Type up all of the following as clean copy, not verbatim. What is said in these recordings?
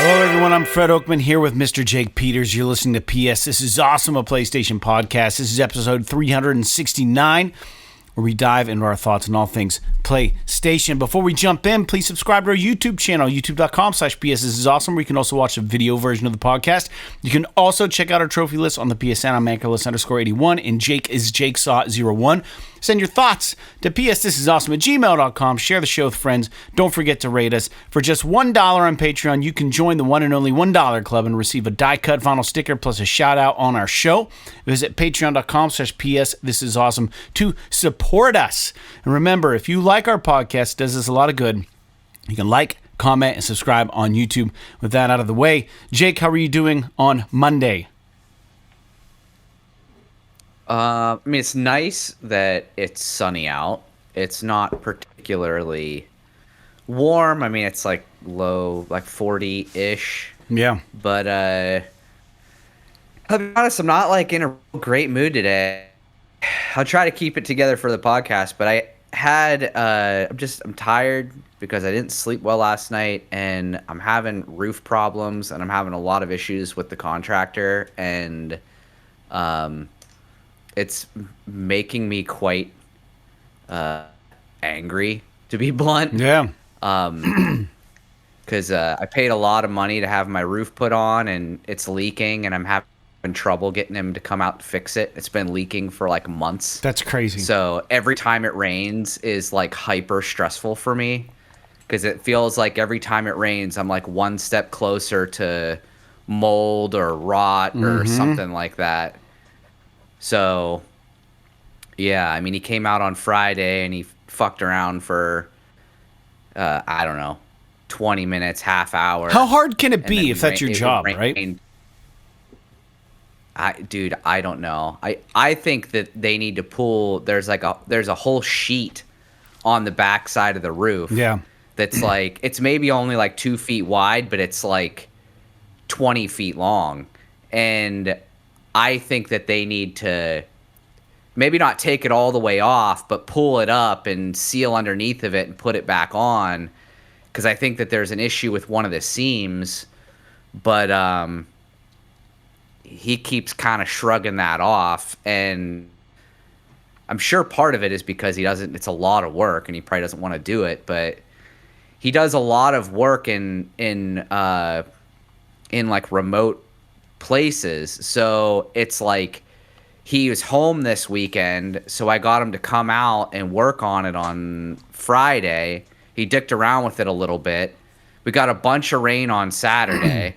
Hello, everyone. I'm Fred Oakman here with Mr. Jake Peters. You're listening to PS This Is Awesome, a PlayStation podcast. This is episode 369, where we dive into our thoughts on all things PlayStation. Before we jump in, please subscribe to our YouTube channel, youtube.com/PS This Is Awesome, where you can also watch a video version of the podcast. You can also check out our trophy list on the PSN. I'm Mankerless_81, and Jake is JakeSaw01. Send your thoughts to psthisisawesome@gmail.com. Share the show with friends. Don't forget to rate us. For just $1 on Patreon, you can join the one and only $1 club and receive a die-cut vinyl sticker plus a shout-out on our show. Visit patreon.com/PS This Is Awesome to support us. And remember, if you like our podcast, it does us a lot of good. You can like, comment, and subscribe on YouTube. With that out of the way, Jake, how are you doing on Monday? I mean, it's nice that it's sunny out. It's not particularly warm. I mean, it's like low, like 40-ish. Yeah. But I'll be honest, I'm not like in a great mood today. I'll try to keep it together for the podcast, but I had I'm tired because I didn't sleep well last night, and I'm having roof problems, and I'm having a lot of issues with the contractor, and it's making me quite angry, to be blunt. Yeah. Because I paid a lot of money to have my roof put on, and it's leaking, and I'm having trouble getting him to come out and fix it. It's been leaking for like months. That's crazy. So every time it rains is like hyper stressful for me, because it feels like every time it rains, I'm like one step closer to mold or rot or something like that. So, yeah, I mean, he came out on Friday and he fucked around for, I don't know, 20 minutes, half hour. How hard can it be if that's your job, right? Dude, I don't know. I think that they need to pull, there's a whole sheet on the back side of the roof. Yeah. That's like, it's maybe only like 2 feet wide, but it's like 20 feet long. And I think that they need to maybe not take it all the way off, but pull it up and seal underneath of it and put it back on. Because I think that there's an issue with one of the seams, but he keeps kind of shrugging that off. And I'm sure part of it is because it's a lot of work and he probably doesn't want to do it, but he does a lot of work in like remote places. So it's like he was home this weekend, so I got him to come out and work on it on Friday. He dicked around with it a little bit. We got a bunch of rain on Saturday,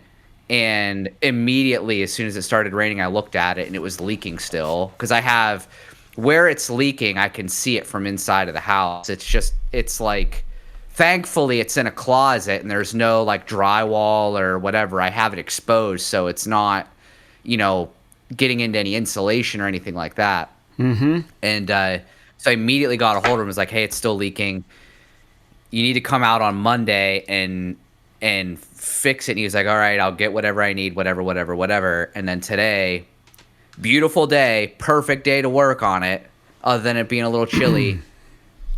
and immediately as soon as it started raining, I looked at it and it was leaking still, because I have where it's leaking, I can see it from inside of the house. It's like, thankfully it's in a closet and there's no like drywall or whatever. I have it exposed, so it's not, getting into any insulation or anything like that. Mm-hmm. And so I immediately got a hold of him and was like, hey, it's still leaking. You need to come out on Monday and fix it. And he was like, all right, I'll get whatever I need, whatever. And then today, beautiful day, perfect day to work on it, other than it being a little chilly.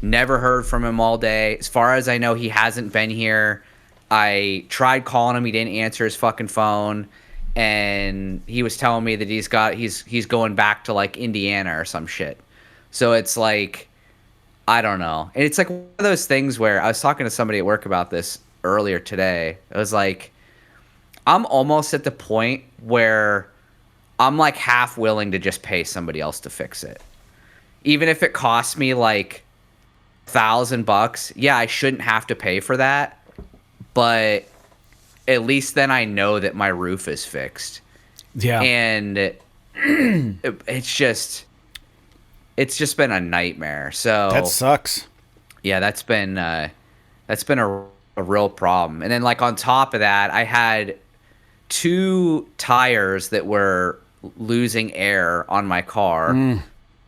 Never heard from him all day. As far as I know, he hasn't been here. I tried calling him. He didn't answer his fucking phone. And he was telling me that he's going back to like Indiana or some shit. So it's like, I don't know. And it's like one of those things where I was talking to somebody at work about this earlier today. It was like, I'm almost at the point where I'm like half willing to just pay somebody else to fix it. Even if it costs me like $1,000, yeah, I shouldn't have to pay for that, but at least then I know that my roof is fixed. Yeah. And it's just been a nightmare. So that sucks. Yeah, that's been a real problem. And then like on top of that, I had 2 tires that were losing air on my car.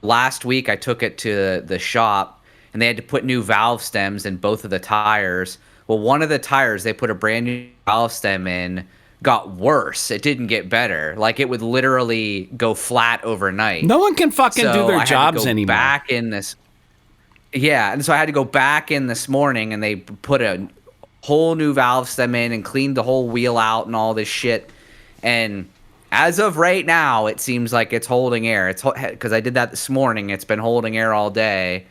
Last week I took it to the shop and they had to put new valve stems in both of the tires. Well, one of the tires, they put a brand new valve stem in, got worse. It didn't get better. Like, it would literally go flat overnight. No one can fucking do their jobs anymore. Yeah, and so I had to go back in this morning, and they put a whole new valve stem in and cleaned the whole wheel out and all this shit. And as of right now, it seems like it's holding air. It's because I did that this morning. It's been holding air all day.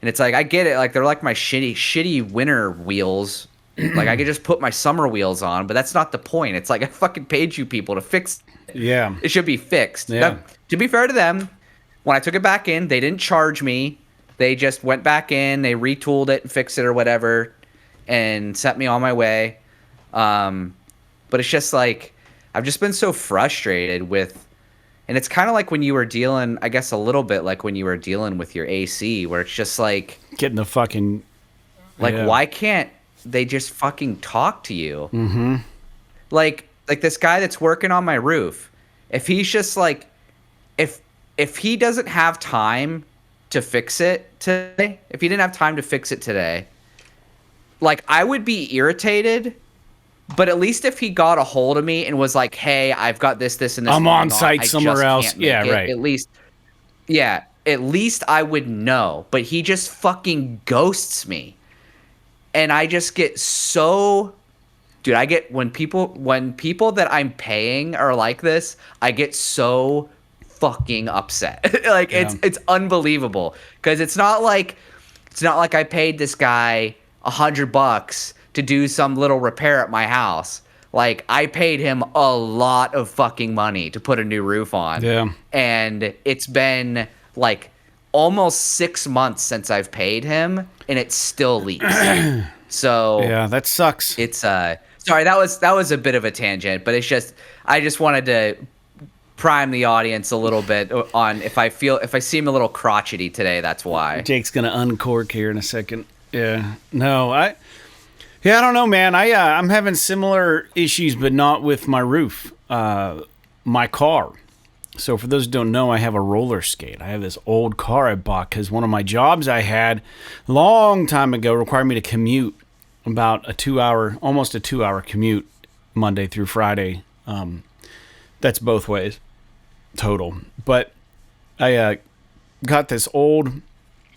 And it's like, I get it. Like, they're like my shitty winter wheels. Like, I could just put my summer wheels on, but that's not the point. It's like, I fucking paid you people to fix it. Yeah. It should be fixed. Yeah. Now, to be fair to them, when I took it back in, they didn't charge me. They just went back in, they retooled it and fixed it or whatever and sent me on my way. But it's just like, I've just been so frustrated with, and it's kind of like when you were dealing, I guess a little bit like when you were dealing with your AC, where it's just like, getting the fucking, like, why can't they just fucking talk to you? Mm-hmm. Like this guy that's working on my roof, if he's just like, if he doesn't have time to fix it today, if he didn't have time to fix it today, like, I would be irritated. But at least if he got a hold of me and was like, hey, I've got this, and this. I'm on site somewhere else. Yeah, right. At least I would know. But he just fucking ghosts me. And I just get so... Dude, I get... When people that I'm paying are like this, I get so fucking upset. Like, yeah. It's unbelievable. Because it's not like I paid this guy $100 to do some little repair at my house. Like, I paid him a lot of fucking money to put a new roof on. Yeah. And it's been like almost 6 months since I've paid him, and it still leaks. So yeah, that sucks. It's sorry, that was a bit of a tangent, but it's just, I just wanted to prime the audience a little bit on if I seem a little crotchety today, that's why. Jake's gonna uncork here in a second. Yeah. No, I don't know, man. I'm having similar issues, but not with my roof. My car. So for those who don't know, I have a roller skate. I have this old car I bought because one of my jobs I had a long time ago required me to commute about almost a 2-hour commute Monday through Friday. That's both ways total. But I got this old,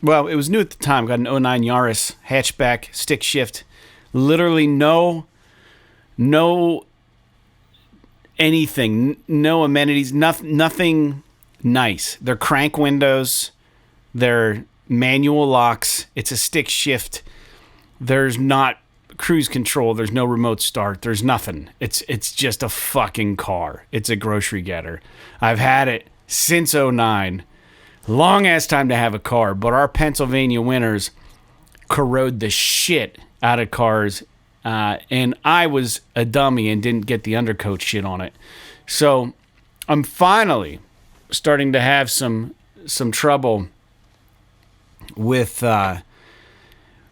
well, it was new at the time. Got an 09 Yaris hatchback stick shift. Literally no anything, no amenities, nothing nice. They're crank windows, they're manual locks, it's a stick shift. There's not cruise control, there's no remote start, there's nothing. It's just a fucking car. It's a grocery getter. I've had it since 09. Long ass time to have a car, but our Pennsylvania winters corrode the shit out of cars, and I was a dummy and didn't get the undercoat shit on it. So I'm finally starting to have some trouble with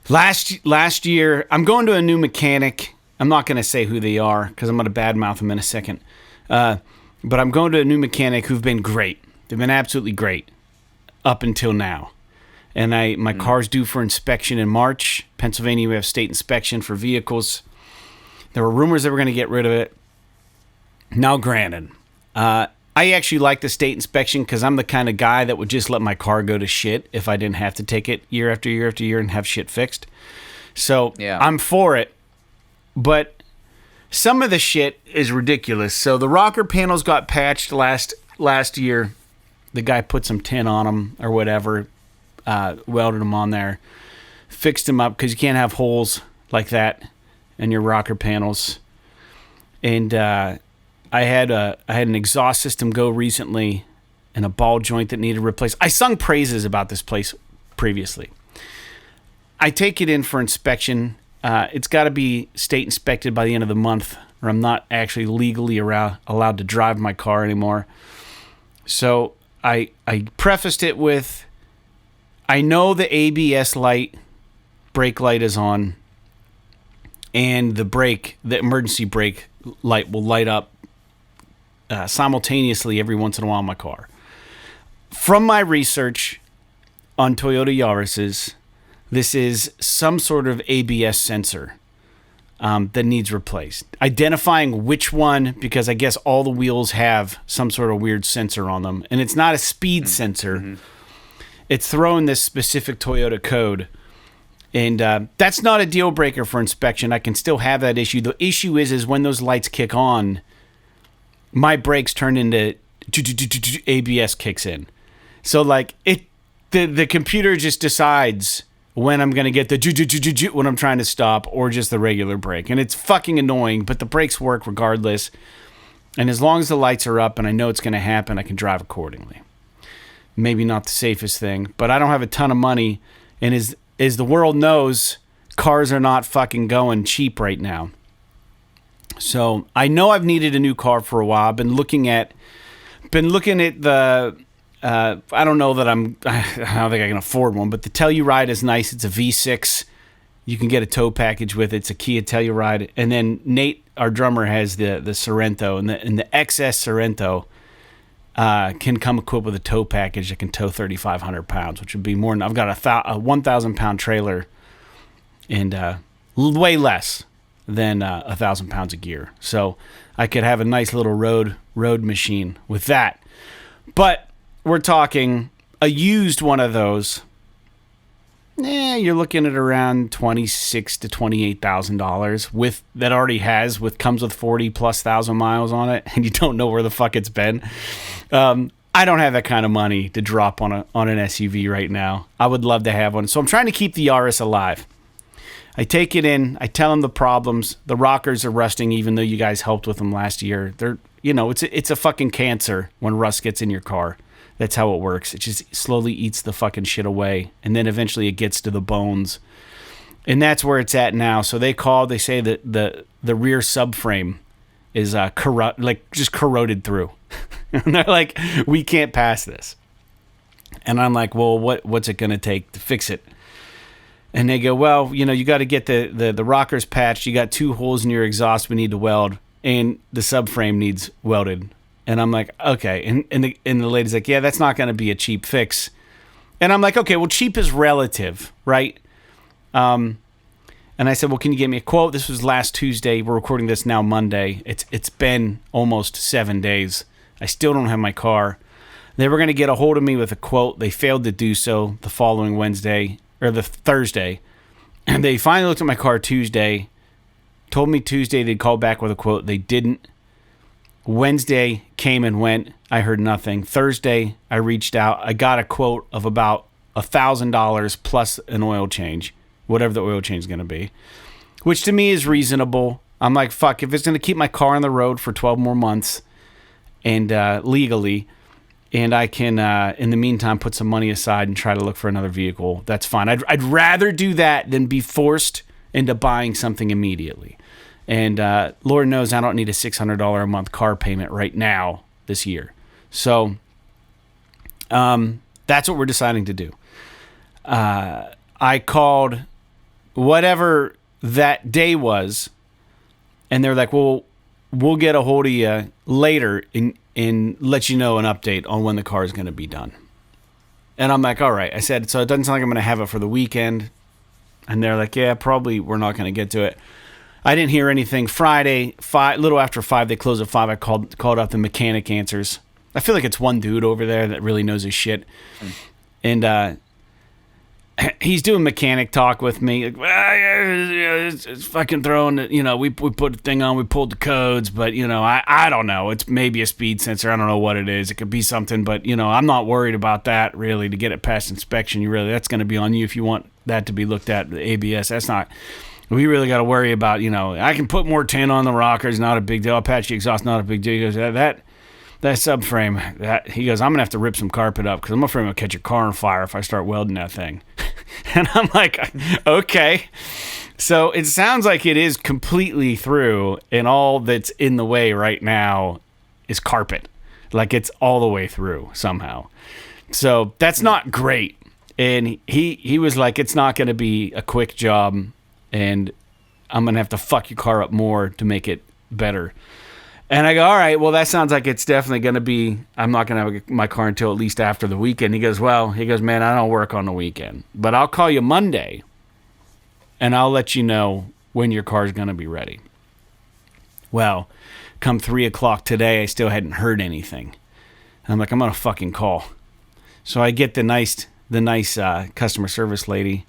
last year. I'm going to a new mechanic. I'm not going to say who they are because I'm going to badmouth them in a second. But I'm going to a new mechanic who've been great. They've been absolutely great up until now. And my car's due for inspection in March. Pennsylvania, we have state inspection for vehicles. There were rumors that we're going to get rid of it. Now, granted, I actually like the state inspection because I'm the kind of guy that would just let my car go to shit if I didn't have to take it year after year after year and have shit fixed. So yeah. I'm for it. But some of the shit is ridiculous. So the rocker panels got patched last year. The guy put some tin on them or whatever. Welded them on there, fixed them up because you can't have holes like that in your rocker panels. And I had an exhaust system go recently and a ball joint that needed replaced. I sung praises about this place previously. I take it in for inspection. It's got to be state inspected by the end of the month, or I'm not actually legally allowed to drive my car anymore. So I prefaced it with, I know the ABS brake light is on, and the emergency brake light will light up simultaneously every once in a while in my car. From my research on Toyota Yaris's, this is some sort of ABS sensor that needs replaced. Identifying which one, because I guess all the wheels have some sort of weird sensor on them, and it's not a speed sensor. Mm-hmm. It's throwing this specific Toyota code, And that's not a deal breaker for inspection. I can still have that issue. The issue is when those lights kick on, my brakes turn into ABS kicks in. So like the computer just decides when I'm going to get the when I'm trying to stop or just the regular brake. And it's fucking annoying, but the brakes work regardless. And as long as the lights are up and I know it's going to happen, I can drive accordingly. Maybe not the safest thing, but I don't have a ton of money. And as the world knows, cars are not fucking going cheap right now. So I know I've needed a new car for a while. I've been looking at the, I don't know that I don't think I can afford one, but the Telluride is nice. It's a V6. You can get a tow package with it. It's a Kia Telluride. And then Nate, our drummer, has the Sorento, and the XS Sorento can come equipped with a tow package that can tow 3,500 pounds, which would be more than I've got a 1,000 pound trailer and way less than 1,000 pounds of gear. So I could have a nice little road machine with that. But we're talking a used one of those. You're looking at around $26,000 to $28,000 comes with 40,000+ miles on it, and you don't know where the fuck it's been. I don't have that kind of money to drop on an SUV right now. I would love to have one, so I'm trying to keep the Yaris alive. I take it in, I tell them the problems. The rockers are rusting, even though you guys helped with them last year. It's a fucking cancer when rust gets in your car. That's how it works. It just slowly eats the fucking shit away, and then eventually it gets to the bones. And that's where it's at now. So they say that the rear subframe is just corroded through. And they're like, we can't pass this. And I'm like, well, what's it going to take to fix it? And they go, well, you got to get the rockers patched. You got 2 holes in your exhaust we need to weld, and the subframe needs welded. And I'm like, okay. And the lady's like, yeah, that's not going to be a cheap fix. And I'm like, okay, well, cheap is relative, right? And I said, well, can you give me a quote? This was last Tuesday. We're recording this now Monday. It's been almost 7 days. I still don't have my car. They were going to get a hold of me with a quote. They failed to do so the following Wednesday, or the Thursday. And they finally looked at my car Tuesday, told me Tuesday they'd call back with a quote. They didn't. Wednesday came and went. I heard nothing. Thursday, I reached out. I got a quote of about $1,000 plus an oil change, whatever the oil change is going to be, which to me is reasonable. I'm like, fuck, if it's going to keep my car on the road for 12 more months and legally, and I can, in the meantime, put some money aside and try to look for another vehicle, that's fine. I'd rather do that than be forced into buying something immediately. And Lord knows I don't need a $600 a month car payment right now this year. So that's what we're deciding to do. I called whatever that day was, and they're like, well, we'll get a hold of you later and let you know an update on when the car is going to be done. And I'm like, all right. I said, so it doesn't sound like I'm going to have it for the weekend. And they're like, yeah, probably we're not going to get to it. I didn't hear anything. Friday, little after 5, they closed at 5. I called up the mechanic answers. I feel like it's one dude over there that really knows his shit. And he's doing mechanic talk with me. Like, it's fucking throwing, we put the thing on, we pulled the codes, but, I don't know. It's maybe a speed sensor. I don't know what it is. It could be something, but, I'm not worried about that, really, to get it past inspection. That's going to be on you if you want that to be looked at. The ABS, that's not... We really got to worry about, I can put more tin on the rockers, not a big deal. Apache exhaust, not a big deal. He goes, that subframe, he goes, I'm going to have to rip some carpet up because I'm afraid I'm going to catch a car on fire if I start welding that thing. And I'm like, okay. So it sounds like it is completely through, and all that's in the way right now is carpet. Like it's all the way through somehow. So that's not great. And he was like, it's not going to be a quick job, and I'm going to have to fuck your car up more to make it better. And I go, all right, well, that sounds like it's definitely going to be, I'm not going to have my car until at least after the weekend. He goes, man, I don't work on the weekend, but I'll call you Monday, and I'll let you know when your car's going to be ready. Well, come 3 o'clock today, I still hadn't heard anything. And I'm like, I'm going to fucking call. So I get the nice customer service lady,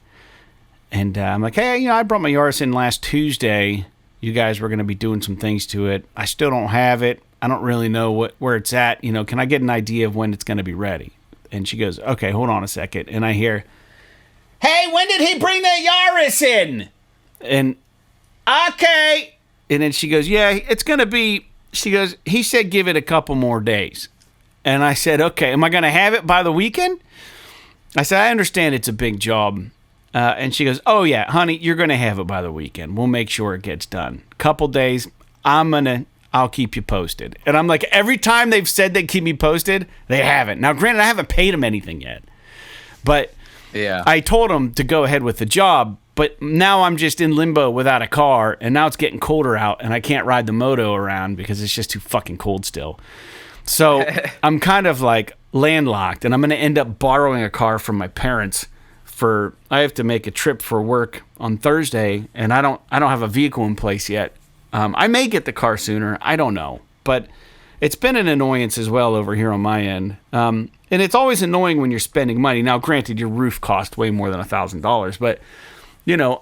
And I'm like, hey, I brought my Yaris in last Tuesday. You guys were going to be doing some things to it. I still don't have it. I don't really know where it's at. Can I get an idea of when it's going to be ready? And she goes, okay, hold on a second. And I hear, hey, when did he bring the Yaris in? And, okay. And then she goes, yeah, it's going to be, she goes, he said give it a couple more days. And I said, okay, am I going to have it by the weekend? I said, I understand it's a big job. And she goes, oh, yeah, honey, you're going to have it by the weekend. We'll make sure it gets done. Couple days, I'll keep you posted. And I'm like, every time they've said they'd keep me posted, they haven't. Now, granted, I haven't paid them anything yet. But yeah, I told them to go ahead with the job. But now I'm just in limbo without a car. And now it's getting colder out. And I can't ride the moto around because it's just too fucking cold still. So I'm kind of like landlocked. And I'm going to end up borrowing a car from my parents. I have to make a trip for work on Thursday, and I don't have a vehicle in place yet. I may get the car sooner. I don't know, but it's been an annoyance as well over here on my end. And it's always annoying when you're spending money. Now, granted, your roof cost way more than $1,000, but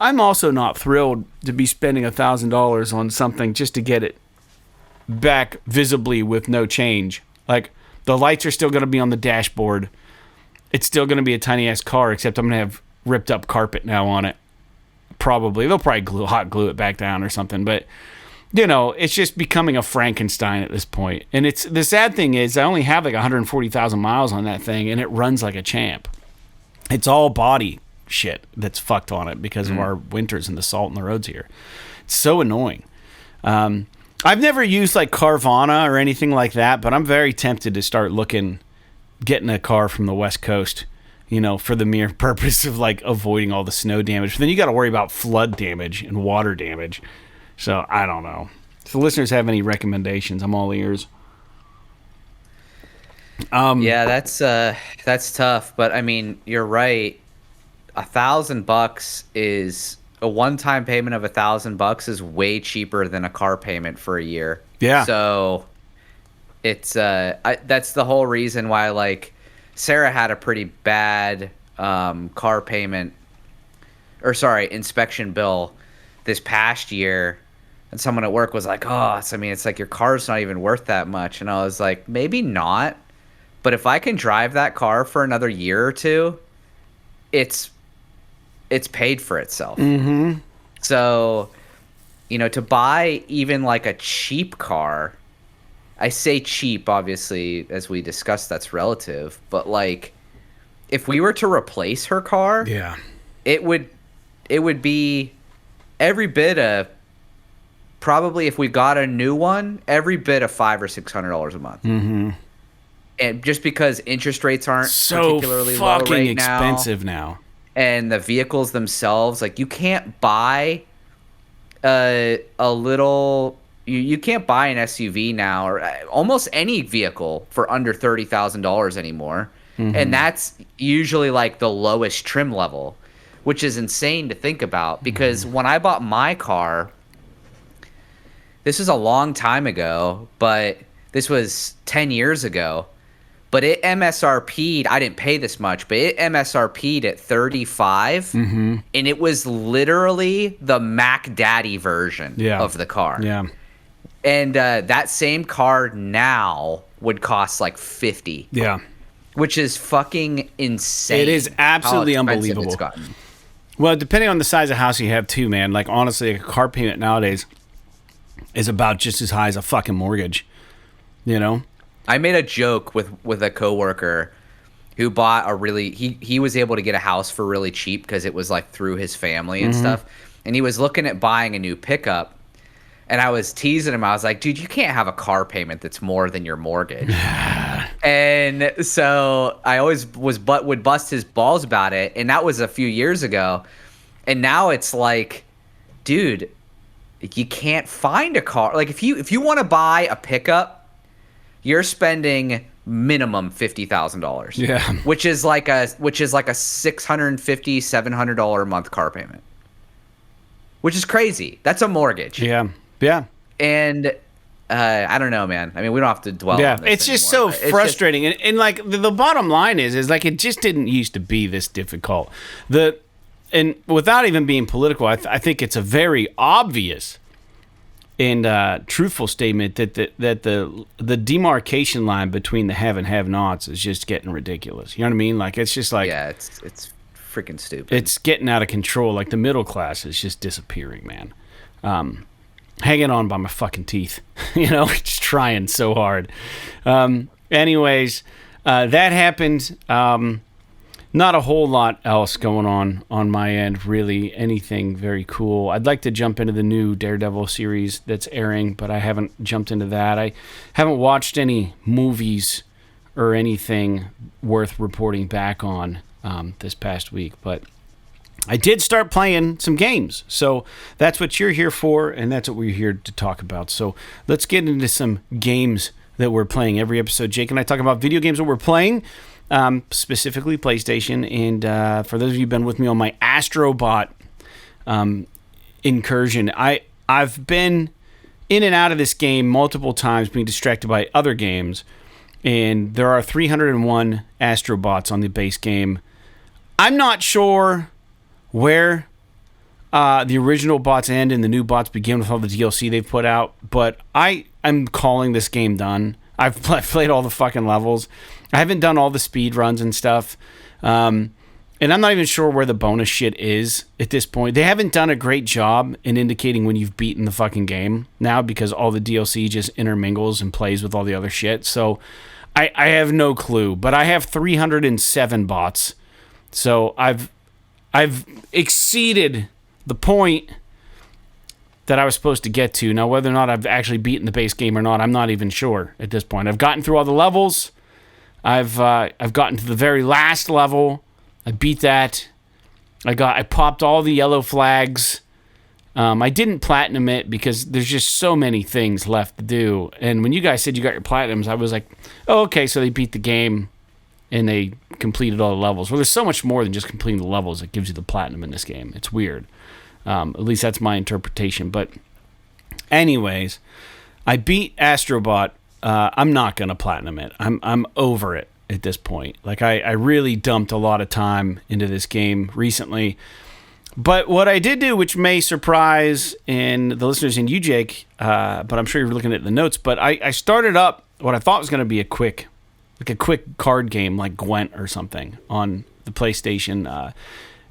I'm also not thrilled to be spending $1,000 on something just to get it back visibly with no change. Like the lights are still going to be on the dashboard. It's still going to be a tiny-ass car, except I'm going to have ripped-up carpet now on it. Probably. They'll probably hot glue it back down or something. But, it's just becoming a Frankenstein at this point. And the sad thing is I only have like 140,000 miles on that thing, and it runs like a champ. It's all body shit that's fucked on it because of our winters and the salt in the roads here. It's so annoying. I've never used like Carvana or anything like that, but I'm very tempted to start getting a car from the West Coast, for the mere purpose of like avoiding all the snow damage. But then you got to worry about flood damage and water damage. So I don't know. If the listeners have any recommendations, I'm all ears. Yeah, that's tough. But I mean, you're right. $1,000 is a one-time payment of $1,000 is way cheaper than a car payment for a year. Yeah. So it's that's the whole reason why like Sarah had a pretty bad car payment inspection bill this past year, and someone at work was like, it's like your car's not even worth that much. And I was like, maybe not, but if I can drive that car for another year or two, it's paid for itself. Mm-hmm. So to buy even like a cheap car, I say cheap, obviously, as we discussed, that's relative. But like, if we were to replace her car, yeah, it would be every bit of, probably if we got a new one, every bit of $500 or $600 a month. Mm-hmm. And just because interest rates aren't so particularly low right fucking expensive now, and the vehicles themselves, like you can't buy You can't buy an SUV now or almost any vehicle for under $30,000 anymore. Mm-hmm. And that's usually like the lowest trim level, which is insane to think about because when I bought my car, this was a long time ago, but this was 10 years ago, but it MSRP'd, I didn't pay this much, but it MSRP'd at 35 and it was literally the Mac Daddy version of the car. Yeah. And that same car now would cost like 50. Yeah. Which is fucking insane. It is absolutely unbelievable. It's gotten. Well, depending on the size of house you have too, man. Like honestly, a car payment nowadays is about just as high as a fucking mortgage. I made a joke with a coworker who bought he was able to get a house for really cheap because it was like through his family and stuff. And he was looking at buying a new pickup. And I was teasing him. I was like, dude, you can't have a car payment that's more than your mortgage. And so I always would bust his balls about it. And that was a few years ago. And now it's like, dude, you can't find a car. Like if you want to buy a pickup, you're spending minimum $50,000. Yeah. Which is like a $650, $700 a month car payment. Which is crazy. That's a mortgage. Yeah. Yeah. And I don't know, man. I mean, we don't have to dwell on this it's just so frustrating. And like the bottom line is like it just didn't used to be this difficult. and without even being political, I think it's a very obvious and truthful statement that the demarcation line between the have and have-nots is just getting ridiculous. You know what I mean? Like, it's just like... Yeah, it's freaking stupid. It's getting out of control. Like, the middle class is just disappearing, man. Hanging on by my fucking teeth. Just trying so hard. Anyways, that happened. Not a whole lot else going on my end, really. Anything very cool. I'd like to jump into the new Daredevil series that's airing, but I haven't jumped into that. I haven't watched any movies or anything worth reporting back on this past week, but I did start playing some games. So that's what you're here for, and that's what we're here to talk about. So let's get into some games that we're playing every episode. Jake and I talk about video games that we're playing. Specifically PlayStation, and for those of you who've been with me on my Astro Bot incursion, I've been in and out of this game multiple times, being distracted by other games, and there are 301 Astro Bots on the base game. I'm not sure where the original bots end and the new bots begin with all the DLC they've put out, but I'm calling this game done. I've played all the fucking levels. I haven't done all the speed runs and stuff. And I'm not even sure where the bonus shit is at this point. They haven't done a great job in indicating when you've beaten the fucking game now, because all the DLC just intermingles and plays with all the other shit. So I have no clue. But I have 307 bots. So I've exceeded the point that I was supposed to get to. Now, whether or not I've actually beaten the base game or not, I'm not even sure at this point. I've gotten through all the levels. I've gotten to the very last level. I beat that. I popped all the yellow flags. I didn't platinum it because there's just so many things left to do. And when you guys said you got your platinums, I was like, oh, okay, so they beat the game and they completed all the levels. Well, there's so much more than just completing the levels that gives you the platinum in this game. It's weird. At least that's my interpretation. But anyways, I beat Astro Bot. I'm not gonna platinum it. I'm over it at this point. Like, I really dumped a lot of time into this game recently. But what I did do, which may surprise the listeners and you, Jake, but I'm sure you're looking at the notes. But I started up what I thought was gonna be a quick card game like Gwent or something on the PlayStation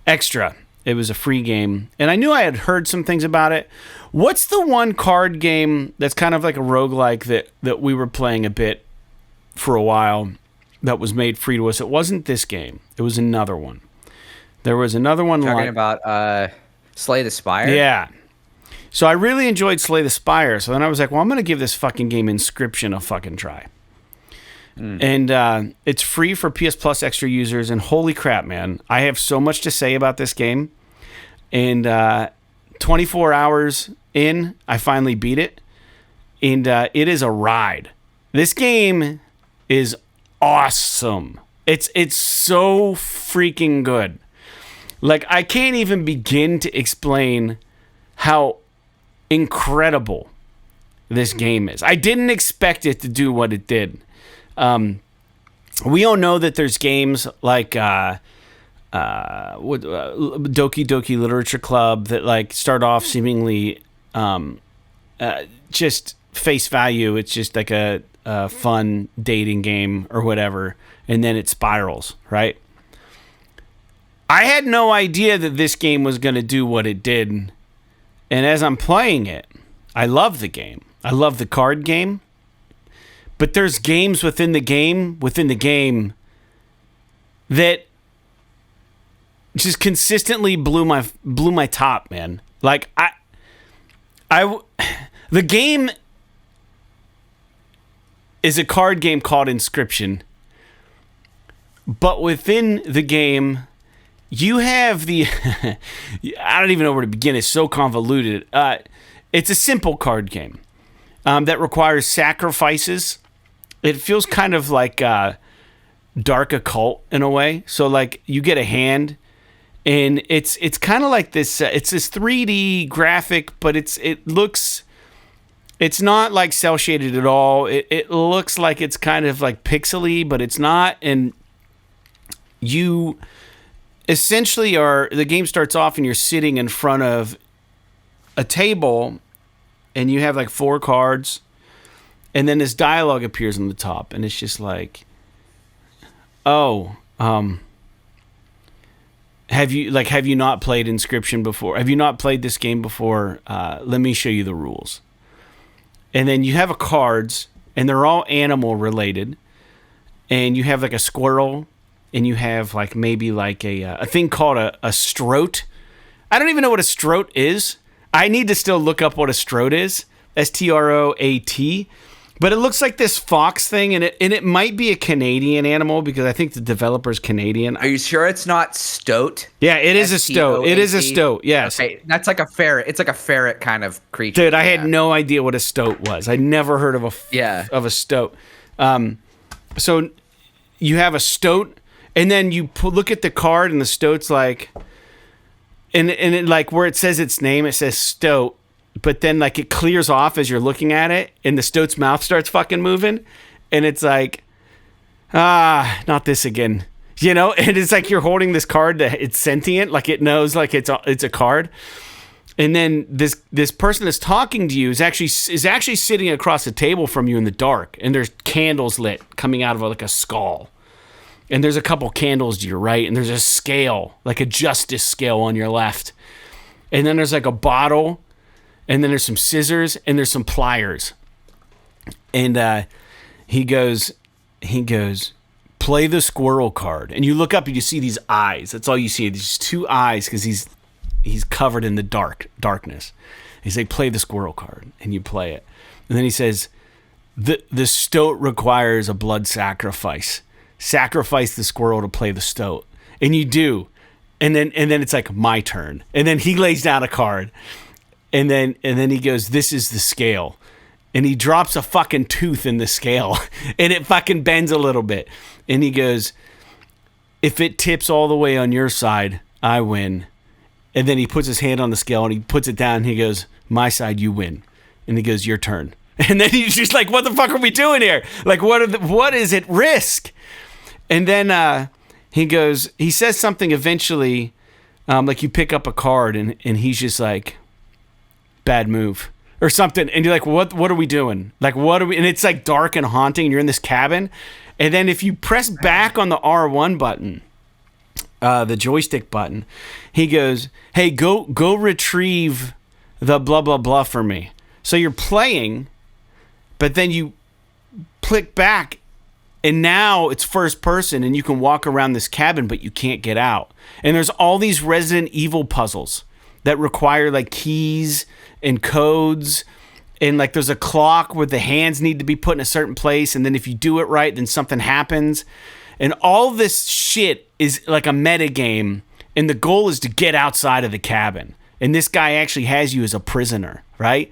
Extra. It was a free game, and I knew I had heard some things about it. What's the one card game that's kind of like a roguelike that we were playing a bit for a while that was made free to us? It wasn't this game. It was another one. There was another one talking about Slay the Spire? Yeah. So I really enjoyed Slay the Spire, so then I was like, well, I'm going to give this fucking game Inscryption a fucking try. And it's free for PS Plus Extra users, and holy crap, man, I have so much to say about this game. And 24 hours in, I finally beat it, and it is a ride. This game is awesome. It's so freaking good. Like, I can't even begin to explain how incredible this game is. I didn't expect it to do what it did. We all know that there's games like Doki Doki Literature Club that like start off seemingly just face value. It's just like a fun dating game or whatever, and then it spirals, right? I had no idea that this game was going to do what it did, and as I'm playing it, I love the game. I love the card game. But there's games within the game that just consistently blew my top, man. Like the game is a card game called Inscryption, but within the game you have the I don't even know where to begin. It's so convoluted. It's a simple card game that requires sacrifices. It feels kind of like dark occult in a way. So like you get a hand, and it's kind of like this. It's this 3D graphic, but it's not like cel shaded at all. It looks like it's kind of like pixely, but it's not. And essentially the game starts off and you're sitting in front of a table and you have like 4 cards, and then this dialogue appears on the top, and it's just like, oh, have you not played Inscryption before? Have you not played this game before? Let me show you the rules. And then you have cards, and they're all animal related, and you have like a squirrel, and you have like maybe like a thing called a Stoat. I don't even know what a Stoat is. I need to still look up what a Stoat is. Stroat. But it looks like this fox thing, and it might be a Canadian animal because I think the developer's Canadian. Are you sure it's not Stoat? Yeah, it is a Stoat. It is a Stoat, yes. Okay, that's like a ferret. It's like a ferret kind of creature. Dude, I had no idea what a Stoat was. I never heard of a Stoat. So you have a Stoat, and then you look at the card, and the Stoat's like, and it, like where it says its name, it says Stoat. But then, like, it clears off as you're looking at it, and the Stoat's mouth starts fucking moving, and it's like, not this again, you know? And it's like you're holding this card that it's sentient, like it knows, like it's a card. And then this person that's talking to you is actually sitting across the table from you in the dark, and there's candles lit coming out of like a skull, and there's a couple candles to your right, and there's a scale, like a justice scale on your left, and then there's like a bottle. And then there's some scissors and there's some pliers. And he goes, play the squirrel card. And you look up and you see these eyes. That's all you see. These 2 eyes because he's covered in the darkness. He's like, play the squirrel card. And you play it. And then he says, the Stoat requires a blood sacrifice. Sacrifice the squirrel to play the Stoat. And you do. And then it's like, my turn. And then he lays down a card. And then he goes, this is the scale. And he drops a fucking tooth in the scale. And it fucking bends a little bit. And he goes, if it tips all the way on your side, I win. And then he puts his hand on the scale and he puts it down. And he goes, my side, you win. And he goes, your turn. And then he's just like, what the fuck are we doing here? Like, what is at risk? And then he says something eventually, like you pick up a card and he's just like, bad move or something, and you're like, what are we doing? Like, what are we? And it's like dark and haunting, and you're in this cabin, and then if you press back on the R1 button, the joystick button, he goes, hey, go retrieve the blah blah blah for me. So you're playing, but then you click back, and now it's first person, and you can walk around this cabin, but you can't get out. And there's all these Resident Evil puzzles that require like keys and codes, and like there's a clock where the hands need to be put in a certain place, and then if you do it right, then something happens. And all this shit is like a meta game, and the goal is to get outside of the cabin. And this guy actually has you as a prisoner, right?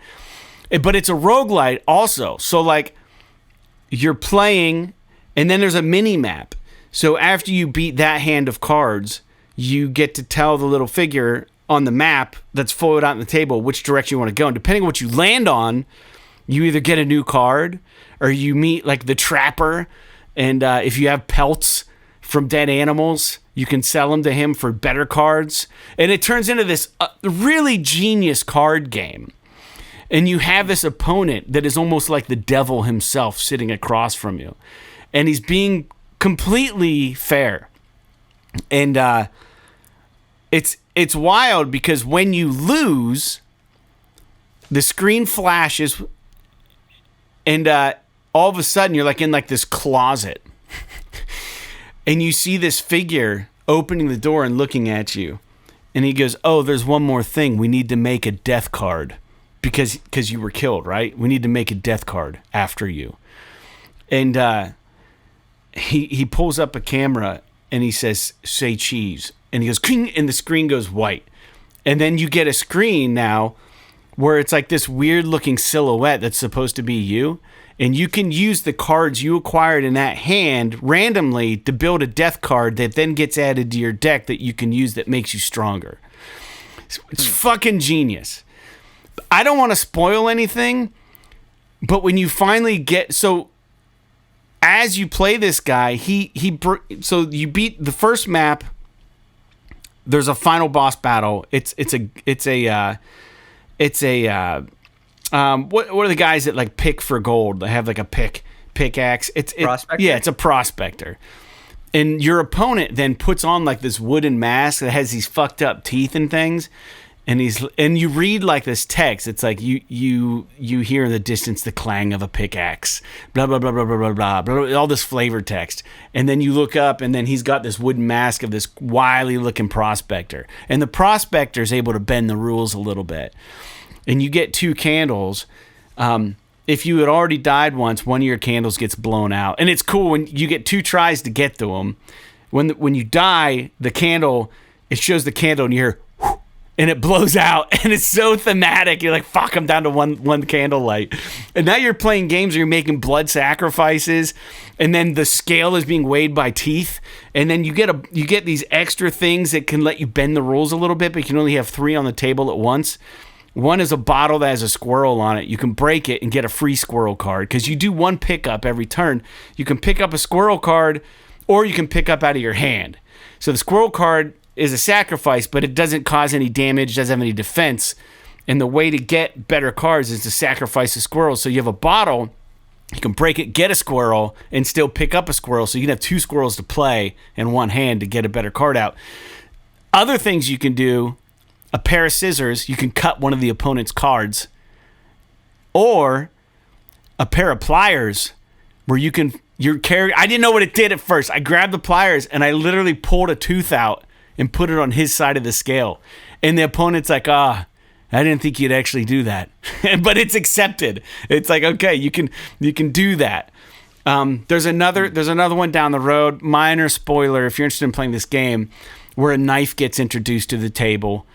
But it's a roguelite also. So like you're playing, and then there's a mini map. So after you beat that hand of cards, you get to tell the little figure on the map that's folded out on the table which direction you want to go. And depending on what you land on, you either get a new card or you meet like the trapper. And if you have pelts from dead animals, you can sell them to him for better cards. And it turns into this really genius card game. And you have this opponent that is almost like the devil himself sitting across from you. And he's being completely fair. And it's wild because when you lose, the screen flashes, and all of a sudden you're like in like this closet, and you see this figure opening the door and looking at you, and he goes, "Oh, there's one more thing. We need to make a death card because you were killed, right? We need to make a death card after you." And he pulls up a camera and he says, "Say cheese." And he goes, "King," and the screen goes white. And then you get a screen now where it's like this weird looking silhouette that's supposed to be you. And you can use the cards you acquired in that hand randomly to build a death card that then gets added to your deck that you can use that makes you stronger. It's fucking genius. I don't want to spoil anything, but when you finally get... So as you play this guy, so you beat the first map... there's a final boss battle. It's a what are the guys that like pick for gold? They have like a pickaxe. Prospector? Yeah, it's a prospector. And your opponent then puts on like this wooden mask that has these fucked up teeth and things. And you read like this text. It's like you hear in the distance the clang of a pickaxe, blah blah blah blah blah blah blah, all this flavor text. And then you look up, and then he's got this wooden mask of this wily looking prospector. And the prospector is able to bend the rules a little bit. And you get 2 candles. If you had already died once, one of your candles gets blown out, and it's cool when you get 2 tries to get to them. When you die, the candle, it shows the candle, and you hear. And it blows out, and it's so thematic. You're like, fuck, I'm down to one candlelight. And now you're playing games where you're making blood sacrifices, and then the scale is being weighed by teeth. And then you get these extra things that can let you bend the rules a little bit, but you can only have 3 on the table at once. One is a bottle that has a squirrel on it. You can break it and get a free squirrel card, because you do 1 pickup every turn. You can pick up a squirrel card, or you can pick up out of your hand. So the squirrel card is a sacrifice, but it doesn't cause any damage, doesn't have any defense. And the way to get better cards is to sacrifice a squirrel. So you have a bottle, you can break it, get a squirrel, and still pick up a squirrel. So you can have 2 squirrels to play in one hand to get a better card out. Other things you can do, a pair of scissors, you can cut one of the opponent's cards. Or a pair of pliers where you can, I didn't know what it did at first. I grabbed the pliers and I literally pulled a tooth out and put it on his side of the scale. And the opponent's like, I didn't think you'd actually do that. But it's accepted. It's like, okay, you can do that. There's another one down the road. Minor spoiler, if you're interested in playing this game, where a knife gets introduced to the table,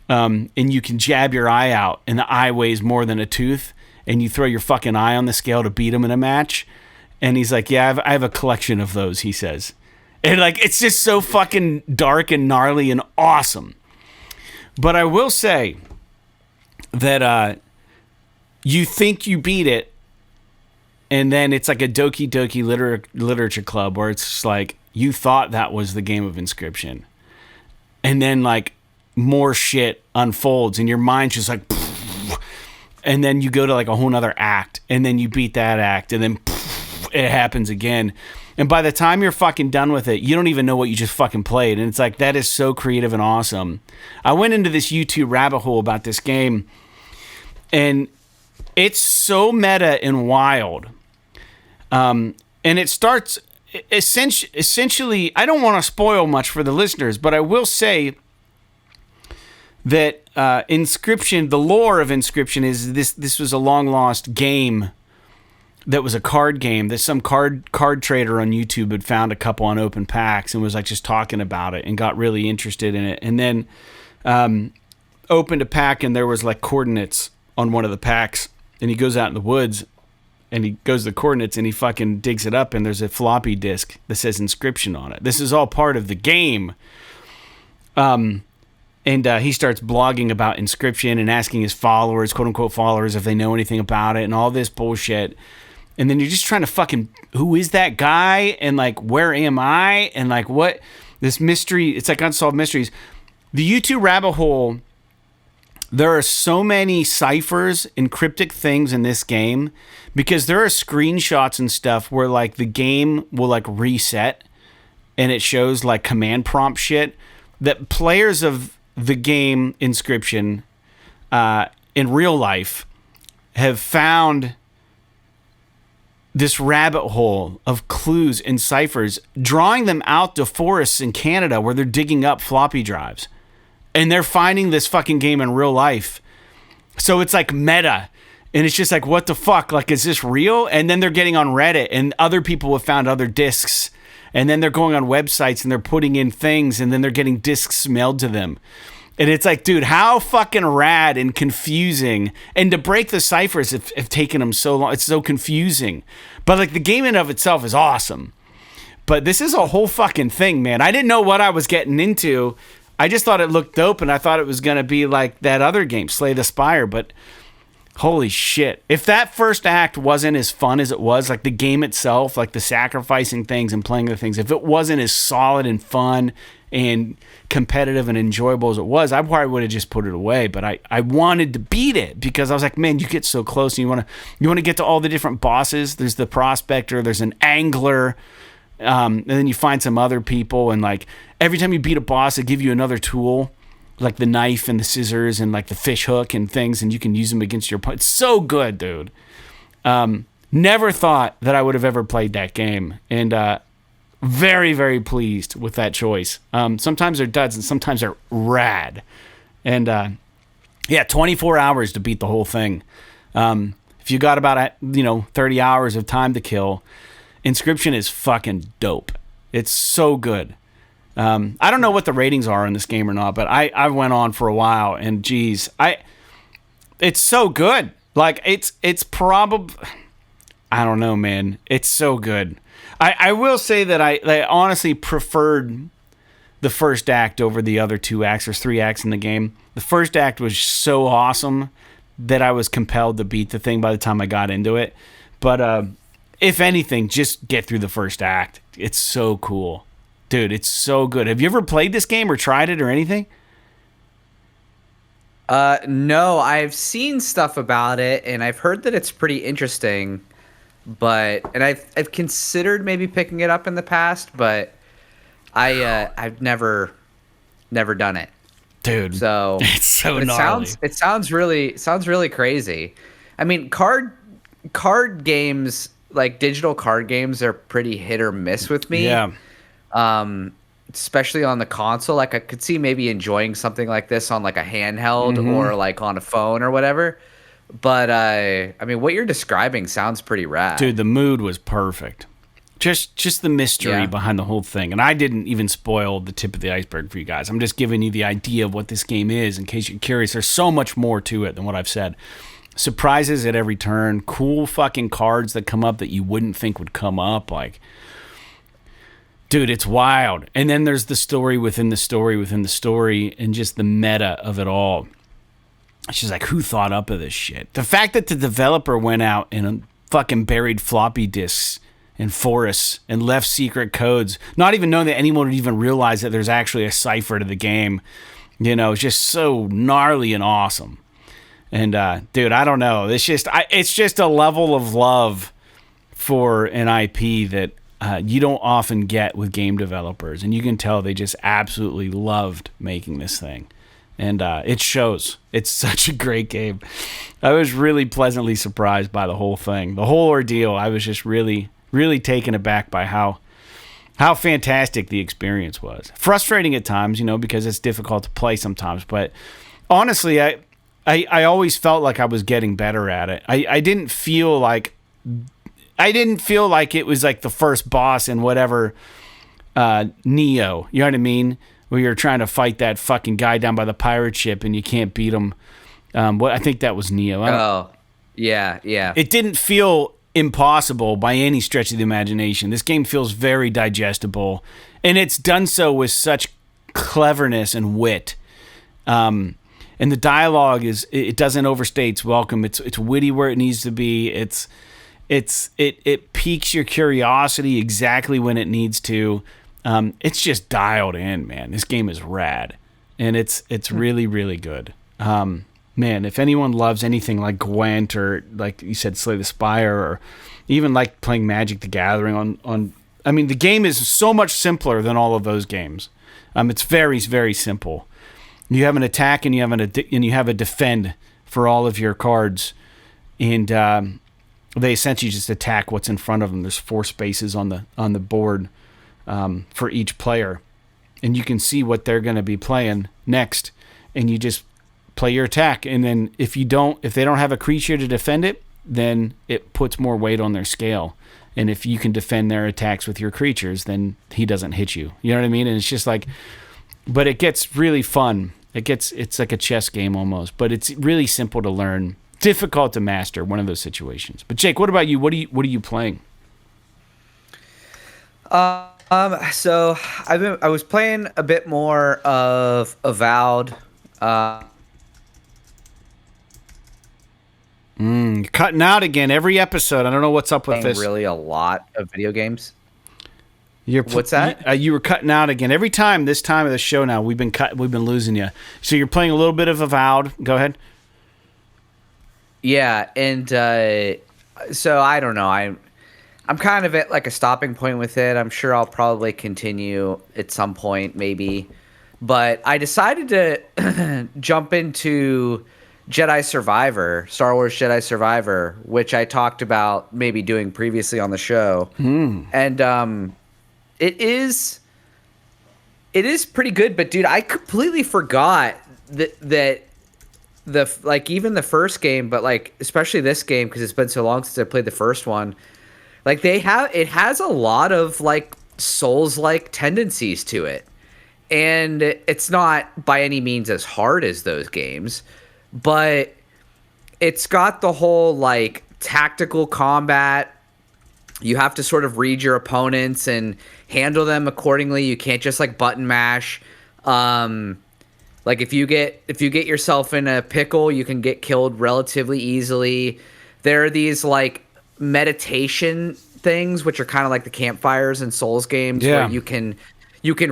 and you can jab your eye out, and the eye weighs more than a tooth, and you throw your fucking eye on the scale to beat him in a match. And he's like, yeah, I have a collection of those, he says. And like, it's just so fucking dark and gnarly and awesome. But I will say that you think you beat it, and then it's like a Doki Doki Literature Club, where it's just like, you thought that was the game of Inscryption. And then like more shit unfolds, and your mind's just like, and then you go to like a whole nother act, and then you beat that act, and then it happens again. And by the time you're fucking done with it, you don't even know what you just fucking played. And it's like, that is so creative and awesome. I went into this YouTube rabbit hole about this game, and it's so meta and wild. And it starts, essentially, I don't want to spoil much for the listeners, but I will say that Inscryption, the lore of Inscryption is this was a long-lost game that was a card game that some card trader on YouTube had found a couple on open packs and was like just talking about it and got really interested in it. And then opened a pack, and there was like coordinates on one of the packs, and he goes out in the woods and he goes to the coordinates and he fucking digs it up, and there's a floppy disk that says Inscryption on it. This is all part of the game. And he starts blogging about Inscryption and asking his followers, quote unquote followers, if they know anything about it and all this bullshit. And then you're just trying to fucking, who is that guy? And like, where am I? And like, what? This mystery, it's like unsolved mysteries. The YouTube rabbit hole, there are so many ciphers and cryptic things in this game, because there are screenshots and stuff where like the game will like reset and it shows like command prompt shit that players of the game Inscryption in real life have found this rabbit hole of clues and ciphers, drawing them out to forests in Canada where they're digging up floppy drives. And they're finding this fucking game in real life. So it's like meta. And it's just like, what the fuck? Like, is this real? And then they're getting on Reddit, and other people have found other discs. And then they're going on websites and they're putting in things, and then they're getting discs mailed to them. And it's like, dude, how fucking rad and confusing. And to break the ciphers have taken them so long. It's so confusing. But like, the game in of itself is awesome. But this is a whole fucking thing, man. I didn't know what I was getting into. I just thought it looked dope, and I thought it was going to be like that other game, Slay the Spire. But holy shit. If that first act wasn't as fun as it was, like the game itself, like the sacrificing things and playing the things, if it wasn't as solid and fun and competitive and enjoyable as it was, I probably would have just put it away. But I wanted to beat it because I was like, man, you get so close, and you want to get to all the different bosses. There's the prospector, there's an angler, and then you find some other people, and like every time you beat a boss, they give you another tool, like the knife and the scissors and like the fish hook and things, and you can use them against your opponent. It's so good, dude. Never thought that I would have ever played that game, and very, very pleased with that choice. Sometimes they're duds and sometimes they're rad. And 24 hours to beat the whole thing. If you got about 30 hours of time to kill, Inscryption is fucking dope. It's so good. I don't know what the ratings are in this game or not, but I went on for a while, and geez, it's so good. Like it's probably, I don't know, man. It's so good. I will say that I honestly preferred the first act over the other two acts. There's 3 acts in the game. The first act was so awesome that I was compelled to beat the thing by the time I got into it. But if anything, just get through the first act. It's so cool. Dude, it's so good. Have you ever played this game or tried it or anything? No, I've seen stuff about it, and I've heard that it's pretty interesting. And I've considered maybe picking it up in the past, but I've never done it, dude. So it's so gnarly. It sounds really crazy. I mean, card games, like digital card games, are pretty hit or miss with me. Yeah. Especially on the console. Like I could see maybe enjoying something like this on like a handheld or like on a phone or whatever. But I mean, what you're describing sounds pretty rad. Dude, the mood was perfect. Just the mystery behind the whole thing. And I didn't even spoil the tip of the iceberg for you guys. I'm just giving you the idea of what this game is in case you're curious. There's so much more to it than what I've said. Surprises at every turn, cool fucking cards that come up that you wouldn't think would come up. Like, dude, it's wild. And then there's the story within the story within the story, and just the meta of it all. She's like, who thought up of this shit? The fact that the developer went out and fucking buried floppy disks in forests and left secret codes, not even knowing that anyone would even realize that there's actually a cipher to the game, is just so gnarly and awesome. And dude, I don't know. It's just a level of love for an IP that you don't often get with game developers, and you can tell they just absolutely loved making this thing. And it shows. It's such a great game. I was really pleasantly surprised by the whole thing. The whole ordeal, I was just really, really taken aback by how fantastic the experience was. Frustrating at times, because it's difficult to play sometimes. But honestly, I always felt like I was getting better at it. I didn't feel like it was like the first boss in whatever Neo. You know what I mean? Where you're trying to fight that fucking guy down by the pirate ship and you can't beat him. I think that was Neo. Oh, yeah. It didn't feel impossible by any stretch of the imagination. This game feels very digestible, and it's done so with such cleverness and wit. And the dialogue it doesn't overstay its welcome. It's witty where it needs to be. It piques your curiosity exactly when it needs to. It's just dialed in, man. This game is rad, and it's really, really good. Man, if anyone loves anything like Gwent or, like you said, Slay the Spire, or even like playing Magic the Gathering I mean, the game is so much simpler than all of those games. It's very, very simple. You have an attack and you have a defend for all of your cards, and they essentially just attack what's in front of them. There's 4 spaces on the board for each player, and you can see what they're going to be playing next, and you just play your attack. And then if they don't have a creature to defend it, then it puts more weight on their scale. And if you can defend their attacks with your creatures, then he doesn't hit you. You know what I mean? And it's just like, but it gets really fun. It's like a chess game almost, but it's really simple to learn, difficult to master, one of those situations. But Jake, what about you? What are you playing? So I was playing a bit more of Avowed. You're cutting out again every episode. I don't know what's up with this. Really, a lot of video games. What's that? You were cutting out again. Every time this time of the show now, we've been losing you. So you're playing a little bit of Avowed. Go ahead. Yeah, and so I don't know. I'm kind of at like a stopping point with it. I'm sure I'll probably continue at some point, maybe. But I decided to jump into Jedi Survivor, Star Wars Jedi Survivor, which I talked about maybe doing previously on the show. And it is pretty good. But dude, I completely forgot that even the first game, but like especially this game because it's been so long since I played the first one. Like it has a lot of like Souls-like tendencies to it. And it's not by any means as hard as those games, but it's got the whole like tactical combat. You have to sort of read your opponents and handle them accordingly. You can't just like button mash. Like if you get yourself in a pickle, you can get killed relatively easily. There are these like meditation things, which are kind of like the campfires in Souls games, where you can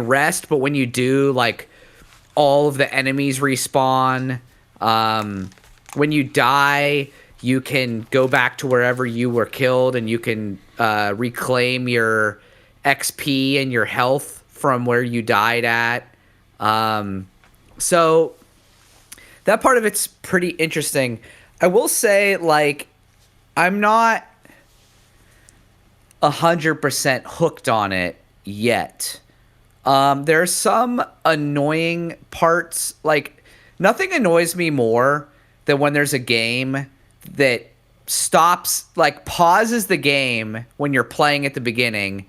rest, but when you do, like all of the enemies respawn. When you die, you can go back to wherever you were killed, and you can reclaim your XP and your health from where you died at. So that part of it's pretty interesting. I will say, like, I'm not 100% hooked on it yet. There are some annoying parts. Like, nothing annoys me more than when there's a game that stops, like, pauses the game when you're playing at the beginning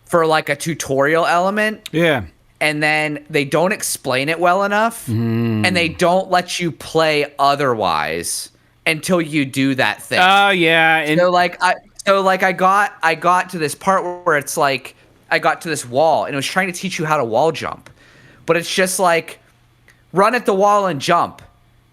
for, like, a tutorial element. Yeah. And then they don't explain it well enough, and they don't let you play otherwise until you do that thing. Oh, yeah. And I got to this part where it's like, I got to this wall, and it was trying to teach you how to wall jump. But it's just like, run at the wall and jump.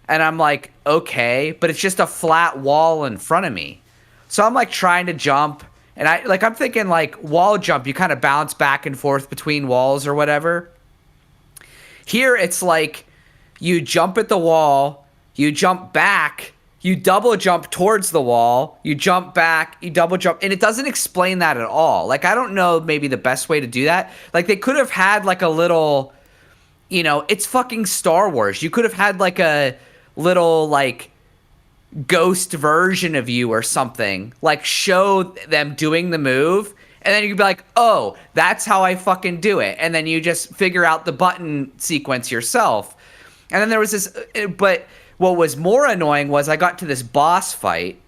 And I'm like, okay, but it's just a flat wall in front of me. So I'm like trying to jump, and I'm thinking like wall jump, you kind of bounce back and forth between walls or whatever. Here it's like you jump at the wall, you jump back, you double jump towards the wall, you jump back, you double jump, and it doesn't explain that at all. Like, I don't know maybe the best way to do that. Like, they could have had like a little, it's fucking Star Wars. You could have had like a little like ghost version of you or something, like show them doing the move, and then you'd be like, oh, that's how I fucking do it, and then you just figure out the button sequence yourself. And then there was this, but what was more annoying was I got to this boss fight,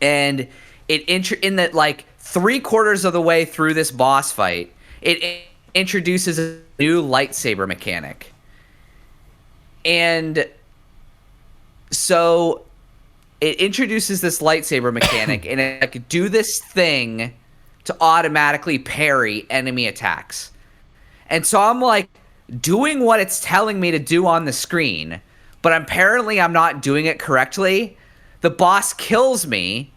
and in that like 3/4 of the way through this boss fight, it introduces a new lightsaber mechanic. And so it introduces this lightsaber mechanic, and it could do this thing to automatically parry enemy attacks. And so I'm like doing what it's telling me to do on the screen, but apparently I'm not doing it correctly. The boss kills me,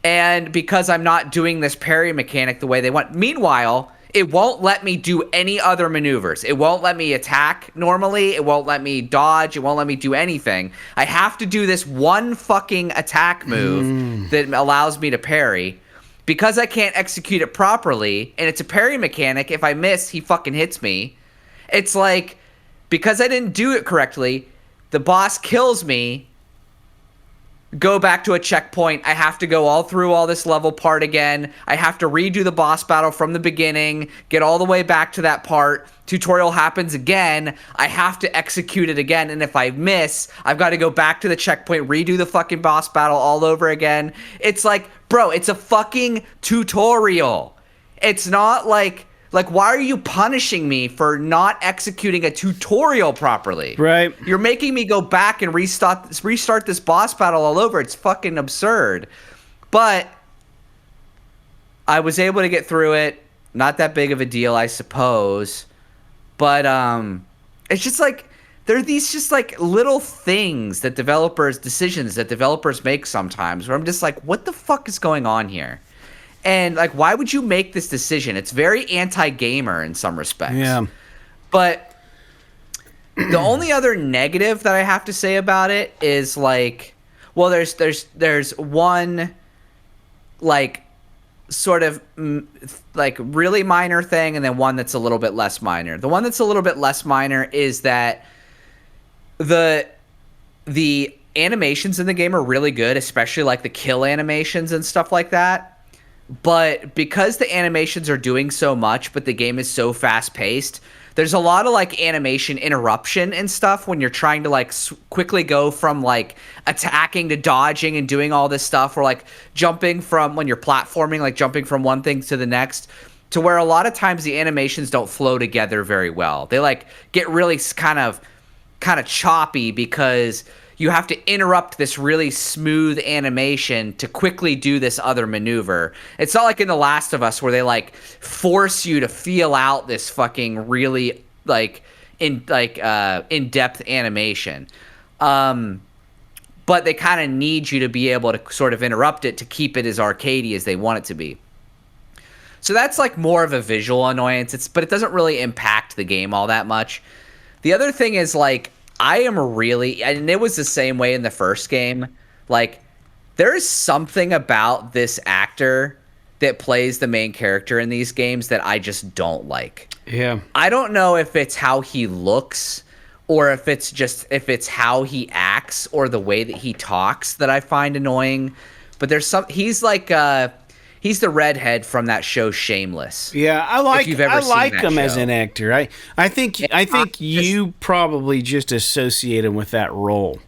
and because I'm not doing this parry mechanic the way they want. Meanwhile, it won't let me do any other maneuvers. It won't let me attack normally. It won't let me dodge. It won't let me do anything. I have to do this one fucking attack move that allows me to parry. Because I can't execute it properly, and it's a parry mechanic, if I miss, he fucking hits me. It's like, because I didn't do it correctly, the boss kills me, go back to a checkpoint, I have to go all through all this level part again, I have to redo the boss battle from the beginning, get all the way back to that part, tutorial happens again, I have to execute it again, and if I miss, I've got to go back to the checkpoint, redo the fucking boss battle all over again. It's like, bro, it's a fucking tutorial. It's not like, why are you punishing me for not executing a tutorial properly? Right. You're making me go back and restart this boss battle all over. It's fucking absurd. But I was able to get through it. Not that big of a deal, I suppose. But it's just like, there are these just like little things decisions that developers make sometimes where I'm just like, what the fuck is going on here? And like, why would you make this decision? It's very anti-gamer in some respects. Yeah. But the only other negative that I have to say about it is like, well, there's one like sort of like really minor thing, and then one that's a little bit less minor. The one that's a little bit less minor is that the animations in the game are really good, especially like the kill animations and stuff like that. But because the animations are doing so much, but the game is so fast paced, there's a lot of like animation interruption and stuff when you're trying to like quickly go from like attacking to dodging and doing all this stuff, or like jumping from when you're platforming, like jumping from one thing to the next, to where a lot of times the animations don't flow together very well. They like get really kind of choppy because you have to interrupt this really smooth animation to quickly do this other maneuver. It's not like in The Last of Us where they like force you to feel out this fucking really like in-depth animation. But they kind of need you to be able to sort of interrupt it to keep it as arcadey as they want it to be. So that's like more of a visual annoyance. But it doesn't really impact the game all that much. The other thing is like, I am really, and it was the same way in the first game, like there is something about this actor that plays the main character in these games that I just don't like. Yeah. I don't know if it's how he looks, or if it's how he acts, or the way that he talks that I find annoying. But he's like he's the redhead from that show Shameless. Yeah, I like him as an actor. I think you probably just associate him with that role.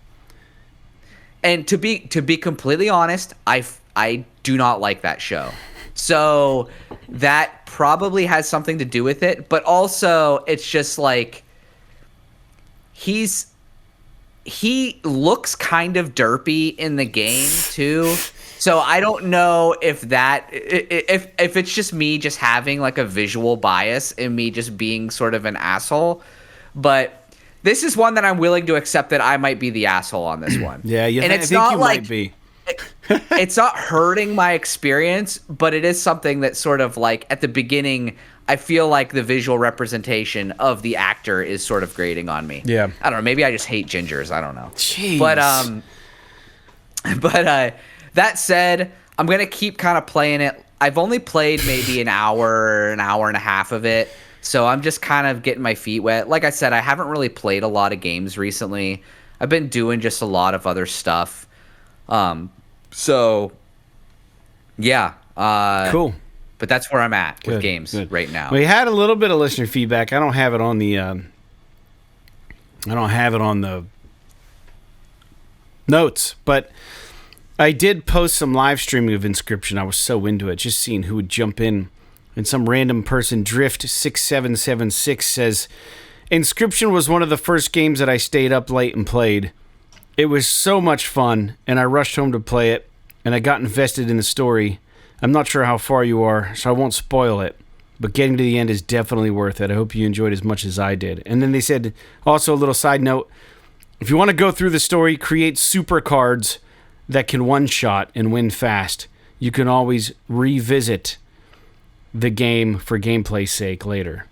And to be completely honest, I do not like that show. So that probably has something to do with it, but also it's just like he looks kind of derpy in the game too. So I don't know if it's just me just having like a visual bias and me just being sort of an asshole, but this is one that I'm willing to accept that I might be the asshole on this one. Yeah, I think you might be. It's not hurting my experience, but it is something that sort of like at the beginning, I feel like the visual representation of the actor is sort of grating on me. Yeah. I don't know. Maybe I just hate gingers. I don't know. Jeez. But that said, I'm going to keep kind of playing it. I've only played maybe an hour and a half of it, so I'm just kind of getting my feet wet. Like I said, I haven't really played a lot of games recently. I've been doing just a lot of other stuff. So, yeah. Cool. But that's where I'm at with games right now. We had a little bit of listener feedback. I don't have it on the notes, but I did post some live streaming of Inscryption. I was so into it, just seeing who would jump in. And some random person, Drift6776, says, Inscryption was one of the first games that I stayed up late and played. It was so much fun, and I rushed home to play it, and I got invested in the story. I'm not sure how far you are, so I won't spoil it, but getting to the end is definitely worth it. I hope you enjoyed as much as I did. And then they said, also a little side note, if you want to go through the story, create super cards that can one-shot and win fast. You can always revisit the game for gameplay's sake later.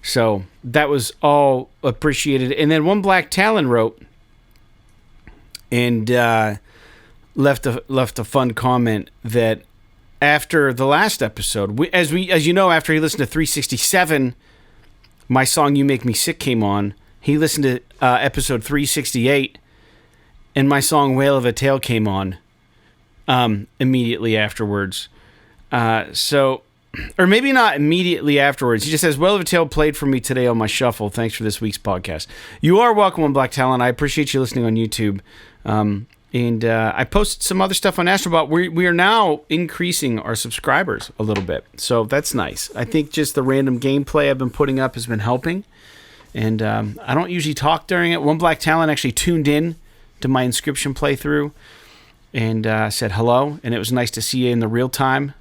So that was all appreciated. And then One Black Talon wrote and left a fun comment that after the last episode, as you know, after he listened to 367, my song "You Make Me Sick" came on. He listened to episode 368. And my song Whale of a Tale came on immediately afterwards. Or maybe not immediately afterwards. He just says, Whale of a Tale played for me today on my shuffle. Thanks for this week's podcast. You are welcome on Black Talent. I appreciate you listening on YouTube. And I posted some other stuff on Astro Bot. We are now increasing our subscribers a little bit. So that's nice. I think just the random gameplay I've been putting up has been helping. And I don't usually talk during it. One Black Talent actually tuned in to my Inscryption playthrough and said hello, and it was nice to see you in the real time.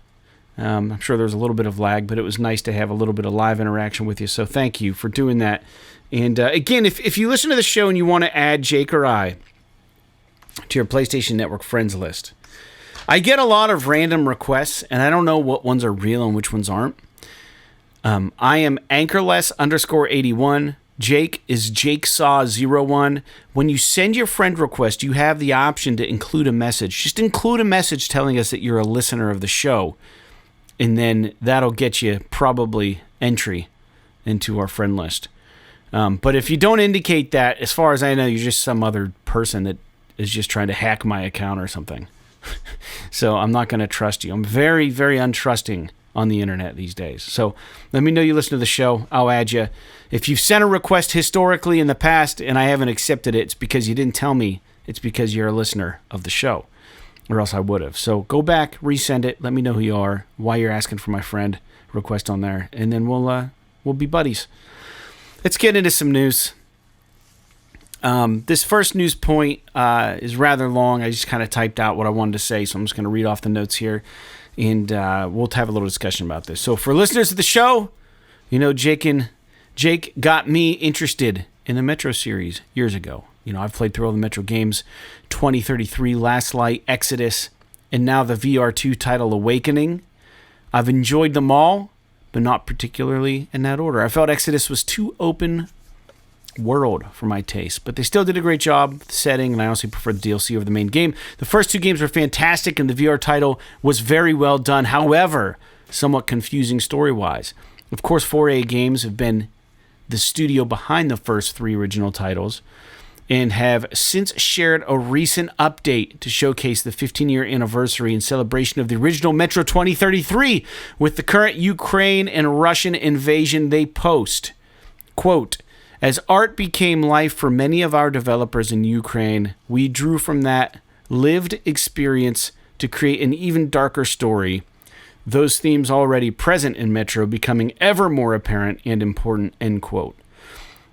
I'm sure there was a little bit of lag, but it was nice to have a little bit of live interaction with you, so thank you for doing that. And again, if you listen to the show and you want to add Jake or I to your PlayStation Network friends list, I get a lot of random requests, and I don't know what ones are real and which ones aren't. I am anchorless_81. Jake is JakeSaw01. When you send your friend request, you have the option to include a message. Just include a message telling us that you're a listener of the show, and then that'll get you probably entry into our friend list. But if you don't indicate that, as far as I know, you're just some other person that is just trying to hack my account or something. So I'm not going to trust you. I'm very, very untrusting on the internet these days. So let me know you listen to the show. I'll add you. If you've sent a request historically in the past and I haven't accepted it, it's because you didn't tell me. It's because you're a listener of the show, or else I would have. So go back, resend it. Let me know who you are, why you're asking for my friend request on there, and then we'll be buddies. Let's get into some news. This first news point is rather long. I just kind of typed out what I wanted to say, so I'm just going to read off the notes here, and we'll have a little discussion about this. So for listeners of the show, you know, Jake got me interested in the Metro series years ago. You know, I've played through all the Metro games, 2033, Last Light, Exodus, and now the VR2 title Awakening. I've enjoyed them all, but not particularly in that order. I felt Exodus was too open world for my taste, but they still did a great job with the setting, and I honestly prefer the DLC over the main game. The first two games were fantastic, and the VR title was very well done. However, somewhat confusing story-wise. Of course, 4A Games have been the studio behind the first three original titles and have since shared a recent update to showcase the 15-year anniversary and celebration of the original Metro 2033 with the current Ukraine and Russian invasion. They post, quote, "As art became life for many of our developers in Ukraine, we drew from that lived experience to create an even darker story. Those themes already present in Metro becoming ever more apparent and important," end quote.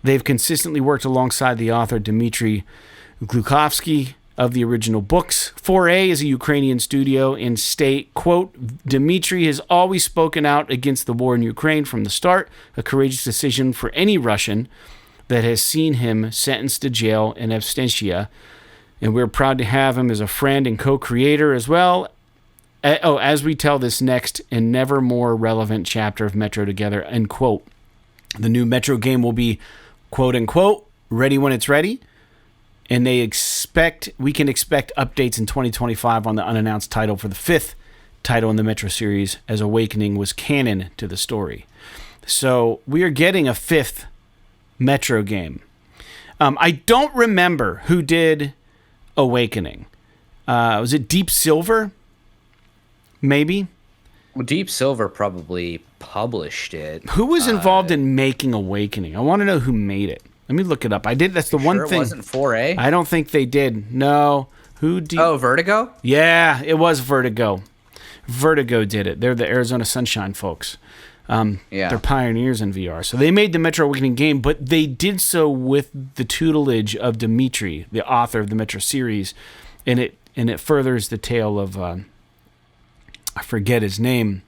They've consistently worked alongside the author Dmitry Glukovsky of the original books. 4A is a Ukrainian studio and state, quote, "Dmitry has always spoken out against the war in Ukraine from the start, a courageous decision for any Russian that has seen him sentenced to jail in absentia, and we're proud to have him as a friend and co-creator as well. As we tell this next and never more relevant chapter of Metro together," end quote. The new Metro game will be, quote unquote, ready when it's ready, and we can expect updates in 2025 on the unannounced title for the fifth title in the Metro series, as Awakening was canon to the story. So we are getting a fifth Metro game. I don't remember who did Awakening. Was it Deep Silver? Maybe. Well, Deep Silver probably published it. Who was involved in making Awakening? I want to know who made it. Let me look it up. I did. That's the one thing. It wasn't 4A? I don't think they did. No. Vertigo? Yeah, it was Vertigo. Vertigo did it. They're the Arizona Sunshine folks. Yeah. They're pioneers in VR. So they made the Metro Awakening game, but they did so with the tutelage of Dmitry, the author of the Metro series, and it furthers the tale of I forget his name,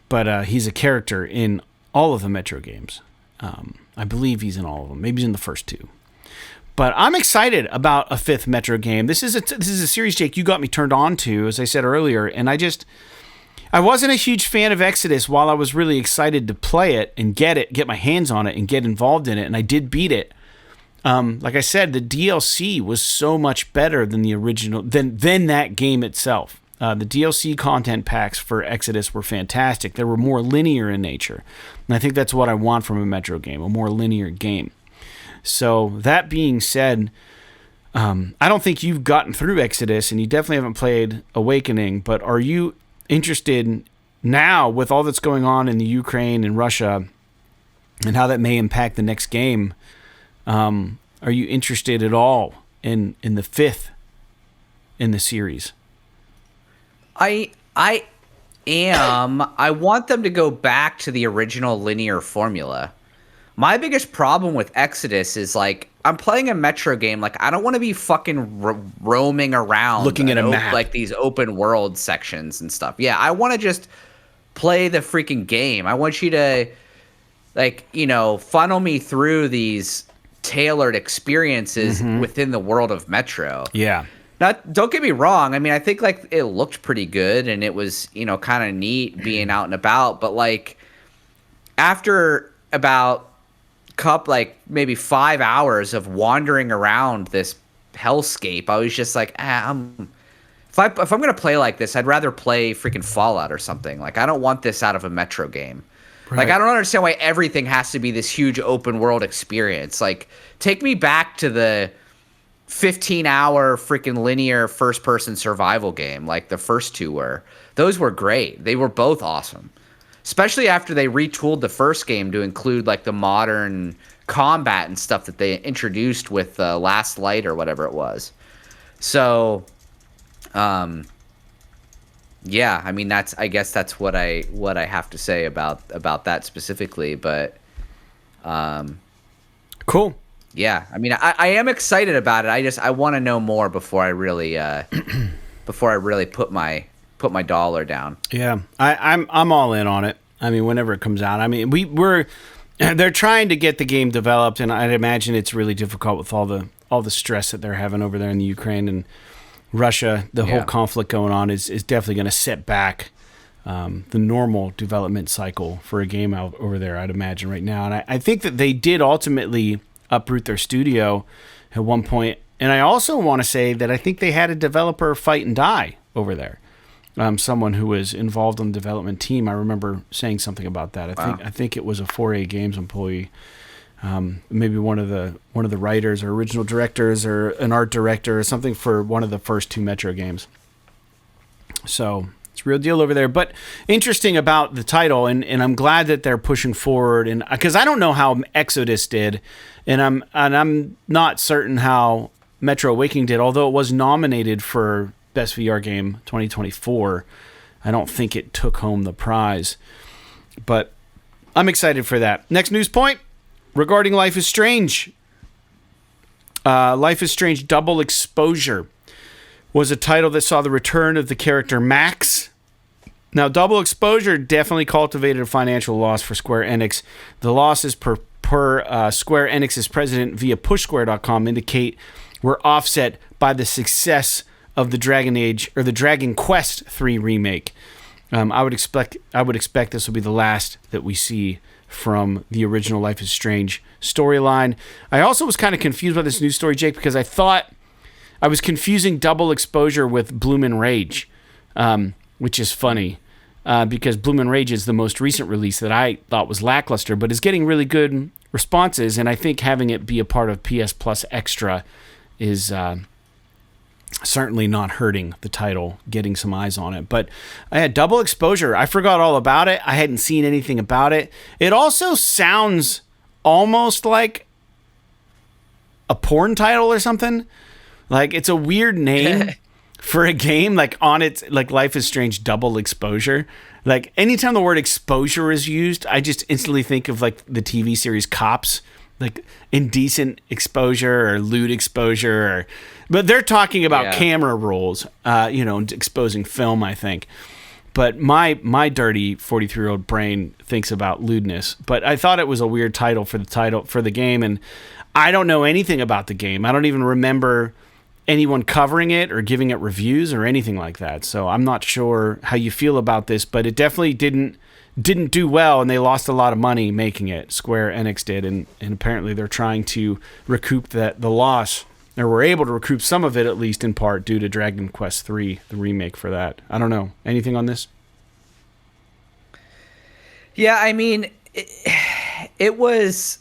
but he's a character in all of the Metro games. I believe he's in all of them. Maybe he's in the first two. But I'm excited about a fifth Metro game. This is a series, Jake, you got me turned on to, as I said earlier, and I wasn't a huge fan of Exodus while I was really excited to play it and get my hands on it and get involved in it, and I did beat it. Like I said, the DLC was so much better than the original, than that game itself. The DLC content packs for Exodus were fantastic. They were more linear in nature. And I think that's what I want from a Metro game, a more linear game. So that being said, I don't think you've gotten through Exodus, and you definitely haven't played Awakening, but are you interested now with all that's going on in the Ukraine and Russia and how that may impact the next game? Are you interested at all in the fifth in the series? I am. I want them to go back to the original linear formula. My biggest problem with Exodus is, like, I'm playing a Metro game. Like, I don't want to be fucking roaming around, looking at a map, like these open world sections and stuff. Yeah, I want to just play the freaking game. I want you to, like, funnel me through these tailored experiences within the world of Metro. Yeah. don't get me wrong. I mean, I think like it looked pretty good and it was, kind of neat being out and about, but like after about maybe 5 hours of wandering around this hellscape, I was just like, if I'm going to play like this, I'd rather play freaking Fallout or something. Like I don't want this out of a Metro game. Right. Like I don't understand why everything has to be this huge open world experience. Like take me back to the 15-hour freaking linear first-person survival game like the first two were. Those were great. They were both awesome. Especially after they retooled the first game to include like the modern combat and stuff that they introduced with Last Light or whatever it was. So, yeah, I mean I guess that's what I have to say about that specifically. But, cool. Yeah, I mean I am excited about it. I want to know more before I really put my dollar down. Yeah, I'm all in on it. I mean, whenever it comes out. I mean, they're trying to get the game developed, and I'd imagine it's really difficult with all the stress that they're having over there in the Ukraine and Russia. The whole conflict going on is definitely going to set back the normal development cycle for a game out over there, I'd imagine right now. And I think that they did ultimately uproot their studio at one point. And I also want to say that I think they had a developer fight and die over there. Someone who was involved on the development team. I remember saying something about that. I think it was a 4A Games employee, maybe one of the writers or original directors or an art director or something for one of the first two Metro games. So it's a real deal over there. But interesting about the title, and I'm glad that they're pushing forward, and because I don't know how Exodus did, and I'm not certain how Metro Awakening did, although it was nominated for Best VR Game 2024. I don't think it took home the prize, but I'm excited for that. Next news point regarding Life is Strange. Life is Strange Double Exposure was a title that saw the return of the character Max. Now, Double Exposure definitely cultivated a financial loss for Square Enix. The losses per Square Enix's president via pushsquare.com indicate were offset by the success of the Dragon Age or the Dragon Quest 3 remake. I would expect this will be the last that we see from the original Life is Strange storyline. I also was kind of confused by this news story, Jake, because I thought I was confusing Double Exposure with Bloomin' Rage, which is funny because Bloomin' Rage is the most recent release that I thought was lackluster, but is getting really good responses, and I think having it be a part of PS Plus Extra is certainly not hurting the title, getting some eyes on it. But I had Double Exposure. I forgot all about it. I hadn't seen anything about it. It also sounds almost like a porn title or something. Like it's a weird name for a game, like on its like Life is Strange Double Exposure. Like anytime the word exposure is used, I just instantly think of like the TV series Cops, like indecent exposure or lewd exposure, but they're talking about camera rolls, exposing film, I think. But my dirty 43-year-old brain thinks about lewdness. But I thought it was a weird title for the game, and I don't know anything about the game. I don't even remember anyone covering it or giving it reviews or anything like that. So I'm not sure how you feel about this, but it definitely didn't do well, and they lost a lot of money making it. Square Enix did, and apparently they're trying to recoup the loss, or were able to recoup some of it, at least in part, due to Dragon Quest III, the remake for that. I don't know. Anything on this? Yeah, I mean, it was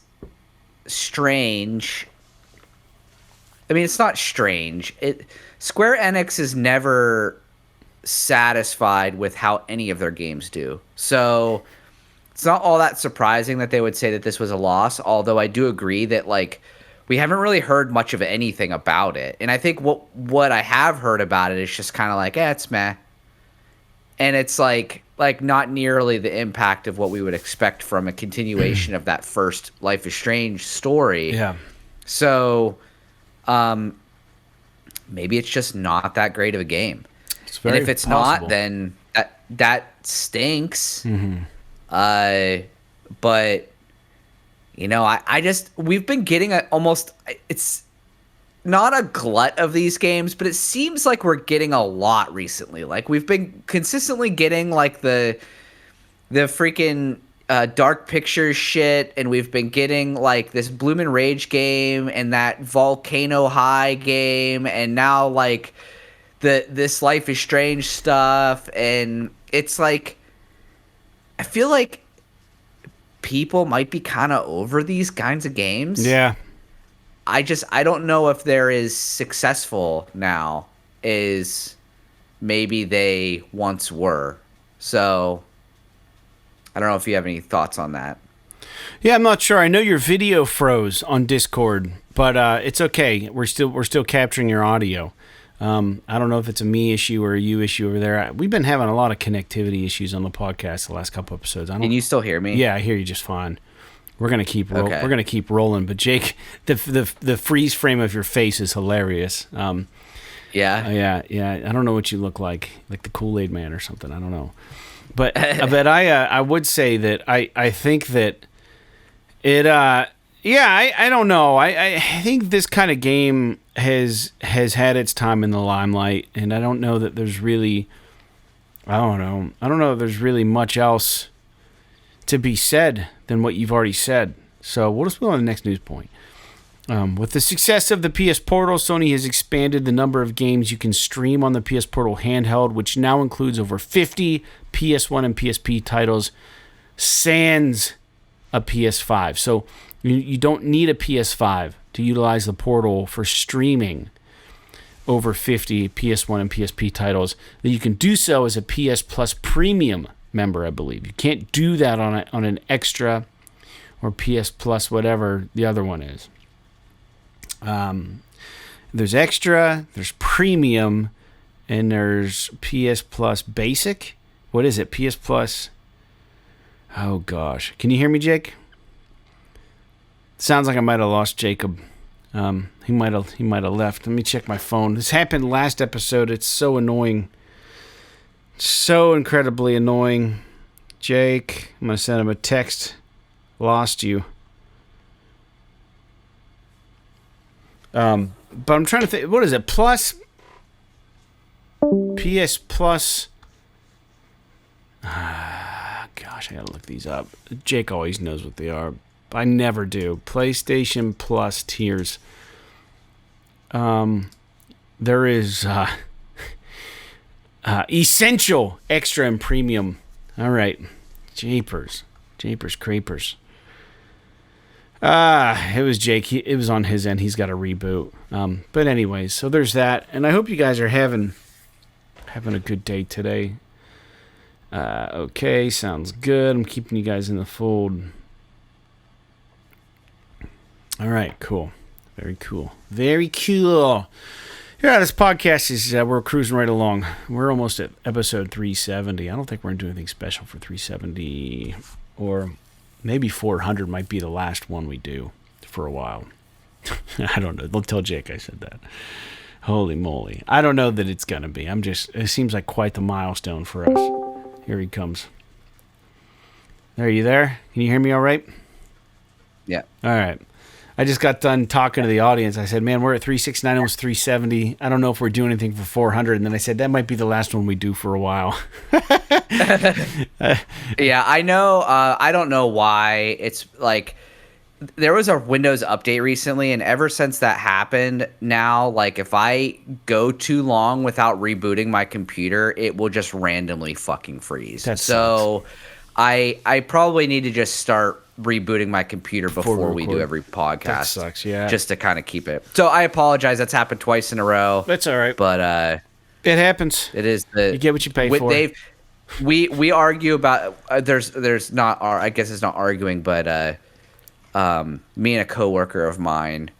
strange. I mean, it's not strange. Square Enix is never satisfied with how any of their games do. So it's not all that surprising that they would say that this was a loss, although I do agree that like we haven't really heard much of anything about it. And I think what I have heard about it is just kind of like, it's meh. And it's like not nearly the impact of what we would expect from a continuation of that first Life is Strange story. Yeah. So maybe it's just not that great of a game. And if it's possible. not, then that stinks. Mm-hmm. But I just we've been getting not a glut of these games, but it seems like we're getting a lot recently. Like we've been consistently getting like the freaking Dark Pictures shit, and we've been getting like this Bloomin' Rage game and that Volcano High game, and now like this Life is Strange stuff, and it's like I feel like people might be kind of over these kinds of games. Yeah. I don't know if they're as successful now as maybe they once were. So I don't know if you have any thoughts on that. Yeah, I'm not sure. I know your video froze on Discord, but it's okay. We're still capturing your audio. I don't know if it's a me issue or a you issue over there. We've been having a lot of connectivity issues on the podcast the last couple episodes. Can you still hear me? Yeah, I hear you just fine. We're gonna keep Okay. we're gonna keep rolling. But Jake, the freeze frame of your face is hilarious. Yeah. I don't know what you look like the Kool-Aid Man or something. I don't know, but I would say that I think that it. I don't know. I think this kind of game has had its time in the limelight, and I don't know that there's really. I don't know if there's really much else to be said than what you've already said. So we'll just move on to the next news point. With the success of the PS Portal, Sony has expanded the number of games you can stream on the PS Portal handheld, which now includes over 50 PS1 and PSP titles, sans a PS5. So you don't need a PS5 to utilize the Portal for streaming over 50 PS1 and PSP titles. That you can do so as a PS Plus Premium member, I believe. You can't do that on an Extra or PS Plus, whatever the other one is. There's Extra, there's Premium, and there's PS Plus Basic. What is it? PS Plus. Oh gosh, can you hear me, Jake? Sounds like I might have lost Jacob. He might have left. Let me check my phone. This happened last episode. It's so annoying. So incredibly annoying. Jake, I'm going to send him a text. Lost you. But I'm trying to think. What is it? Plus? PS Plus? Gosh, I got to look these up. Jake always knows what they are. I never do. PlayStation Plus tiers. There is Essential, Extra, and Premium. All right. Japers creepers. It was Jake. It was on his end. He's got a reboot. But anyways, so there's that. And I hope you guys are having a good day today. Okay, sounds good. I'm keeping you guys in the fold. All right, cool. Very cool. Yeah, this podcast is, we're cruising right along. We're almost at episode 370. I don't think we're going to do anything special for 370, or maybe 400 might be the last one we do for a while. I don't know. Don't tell Jake I said that. Holy moly. I don't know that it's going to be. It seems like quite the milestone for us. Here he comes. Are you there? Can you hear me all right? Yeah. All right. I just got done talking to the audience. I said, man, we're at 369, almost 370. I don't know if we're doing anything for 400. And then I said, that might be the last one we do for a while. Yeah, I know. I don't know why. It's like there was a Windows update recently, and ever since that happened, now, like, if I go too long without rebooting my computer, it will just randomly fucking freeze. So I probably need to just start rebooting my computer before we do every podcast. That sucks, yeah. Just to kind of keep it. So I apologize. That's happened twice in a row. That's all right. But it happens. It is you get what you pay for. We argue about there's not, I guess it's not arguing, but me and a coworker of mine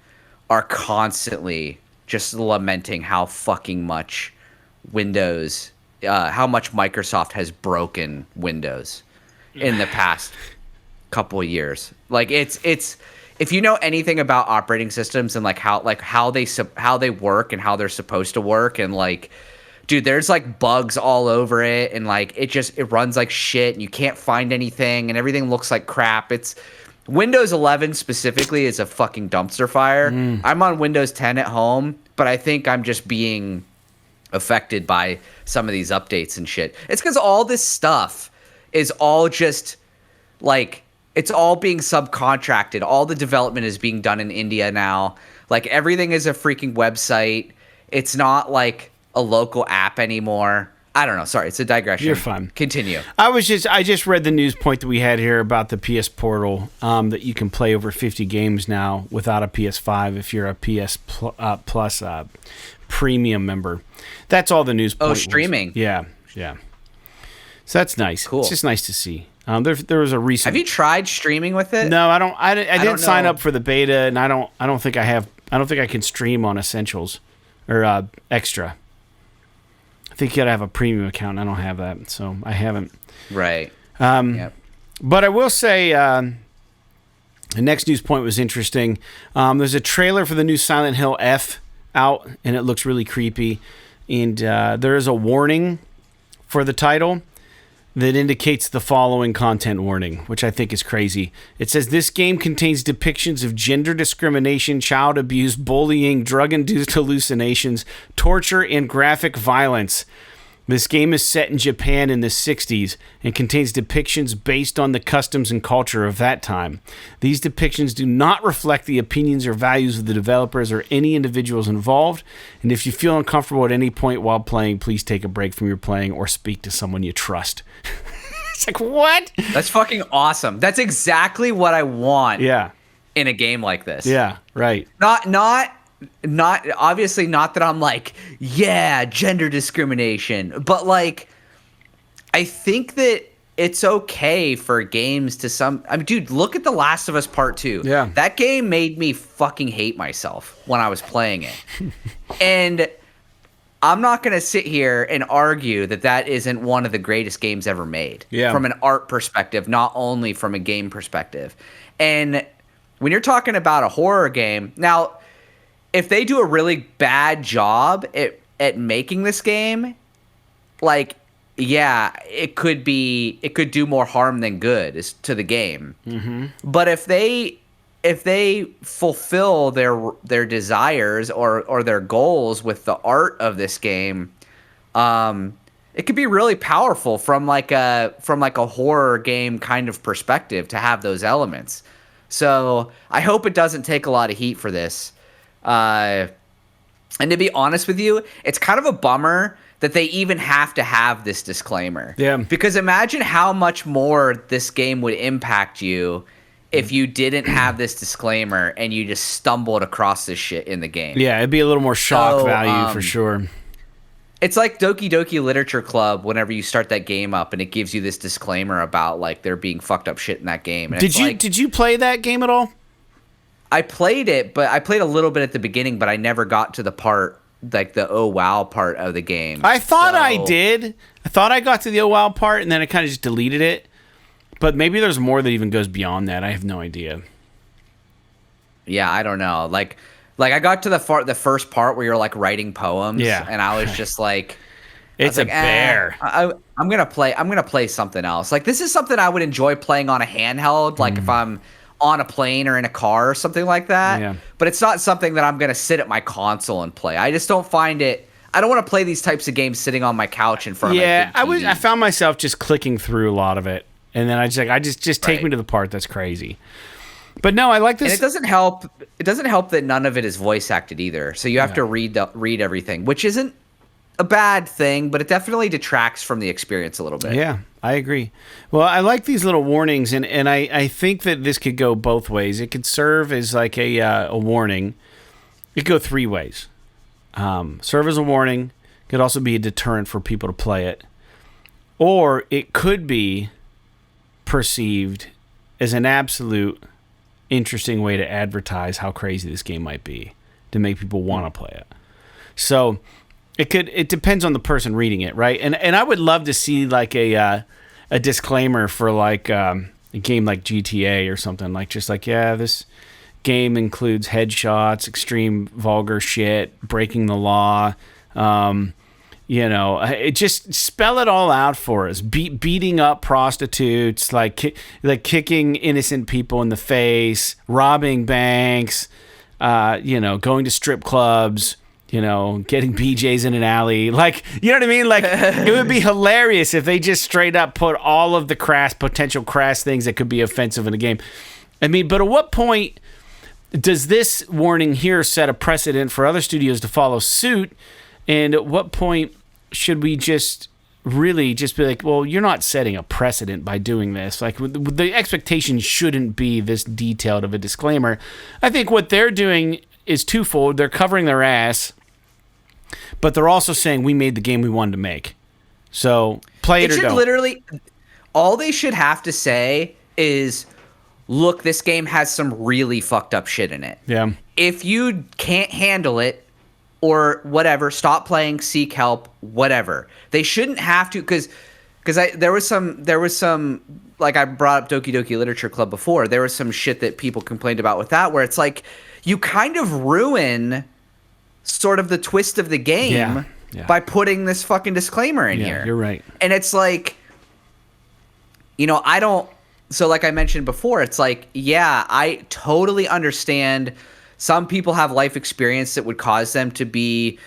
are constantly just lamenting how fucking much Windows, how much Microsoft has broken Windows in the past couple of years. Like it's if you know anything about operating systems and how they work and how they're supposed to work, and like, dude, there's like bugs all over it, and like it runs like shit, and you can't find anything, and everything looks like crap. Windows 11 specifically is a fucking dumpster fire. I'm on Windows 10 at home, but I think I'm just being affected by some of these updates and shit. It's because all this stuff is all just like, it's all being subcontracted. All the development is being done in India now. Like, everything is a freaking website. It's not like a local app anymore. I don't know. Sorry, it's a digression. You're fine. Continue. I just read the news point that we had here about the PS Portal, that you can play over 50 games now without a PS5 if you're a PS Plus premium member. That's all the news point was. Streaming. Yeah. So that's nice. Cool. It's just nice to see. There was a recent. Have you tried streaming with it? No, I don't. I didn't sign know. up for the beta, and I don't think I have. I don't think I can stream on Essentials or Extra. I think you gotta have a premium account. I don't have that, so I haven't. Right. Yep. But I will say, the next news point was interesting. There's a trailer for the new Silent Hill F out, and it looks really creepy. And there is a warning for the title that indicates the following content warning, which I think is crazy. It says, this game contains depictions of gender discrimination, child abuse, bullying, drug-induced hallucinations, torture, and graphic violence. This game is set in Japan in the 60s and contains depictions based on the customs and culture of that time. These depictions do not reflect the opinions or values of the developers or any individuals involved. And if you feel uncomfortable at any point while playing, please take a break from your playing or speak to someone you trust. It's like, what? That's fucking awesome. That's exactly what I want. Yeah. In a game like this. Yeah, right. Not obviously not that I'm like, yeah, gender discrimination, but like, I think that it's okay for games to I mean, dude, look at The Last of Us Part 2. Yeah. That game made me fucking hate myself when I was playing it. And I'm not going to sit here and argue that that isn't one of the greatest games ever made. Yeah. From an art perspective, not only from a game perspective. And when you're talking about a horror game, now, if they do a really bad job at making this game, like, yeah, it could do more harm than good to the game. Mm-hmm. But if they fulfill their desires or their goals with the art of this game, it could be really powerful from like a horror game kind of perspective to have those elements. So I hope it doesn't take a lot of heat for this. And to be honest with you, it's kind of a bummer that they even have to have this disclaimer. Yeah. Because imagine how much more this game would impact you if you didn't have this disclaimer and you just stumbled across this shit in the game. Yeah, it'd be a little more shock value for sure. It's like Doki Doki Literature Club whenever you start that game up and it gives you this disclaimer about like there being fucked up shit in that game. And did you play that game at all? I played it, but I played a little bit at the beginning, but I never got to the part, like the oh wow part of the game. I thought I did. I thought I got to the oh wow part, and then I kind of just deleted it. But maybe there's more that even goes beyond that. I have no idea. Yeah, I don't know. Like I got to the first part where you're like writing poems, yeah, and I was just like, it's a bear. I'm gonna play something else. Like this is something I would enjoy playing on a handheld, like if I'm on a plane or in a car or something like that. Yeah. But it's not something that I'm going to sit at my console and play. I just don't find it. I don't want to play these types of games sitting on my couch in front of my big TV. I found myself just clicking through a lot of it. And then I just take me to the part that's crazy. But no, I like this. And it doesn't help that none of it is voice acted either. So you have to read everything, which isn't a bad thing, but it definitely detracts from the experience a little bit. Yeah, I agree. Well, I like these little warnings, and I think that this could go both ways. It could serve as like a warning. It could go three ways. Serve as a warning. Could also be a deterrent for people to play it. Or it could be perceived as an absolute interesting way to advertise how crazy this game might be, to make people want to play it. So it depends on the person reading it, right? And I would love to see like a disclaimer for like a game like GTA or something, like just like, yeah, this game includes headshots, extreme vulgar shit, breaking the law, You know, it just spell it all out for us. Beating up prostitutes, like kicking innocent people in the face, robbing banks, you know, going to strip clubs, you know, getting BJs in an alley. Like, you know what I mean? Like, it would be hilarious if they just straight up put all of the potential crass things that could be offensive in a game. I mean, but at what point does this warning here set a precedent for other studios to follow suit? And at what point should we just really just be like, well, you're not setting a precedent by doing this. Like, the expectation shouldn't be this detailed of a disclaimer. I think what they're doing is twofold. They're covering their ass, but they're also saying we made the game we wanted to make. So play it or don't. Literally, all they should have to say is, look, this game has some really fucked up shit in it. Yeah. If you can't handle it, or whatever, stop playing, seek help, whatever. They shouldn't have to, because there was some, like I brought up Doki Doki Literature Club before, there was some shit that people complained about with that, where it's like, you kind of ruin sort of the twist of the game by putting this fucking disclaimer in here. You're right. And it's like, you know, so like I mentioned before, it's like, yeah, I totally understand some people have life experience that would cause them to be,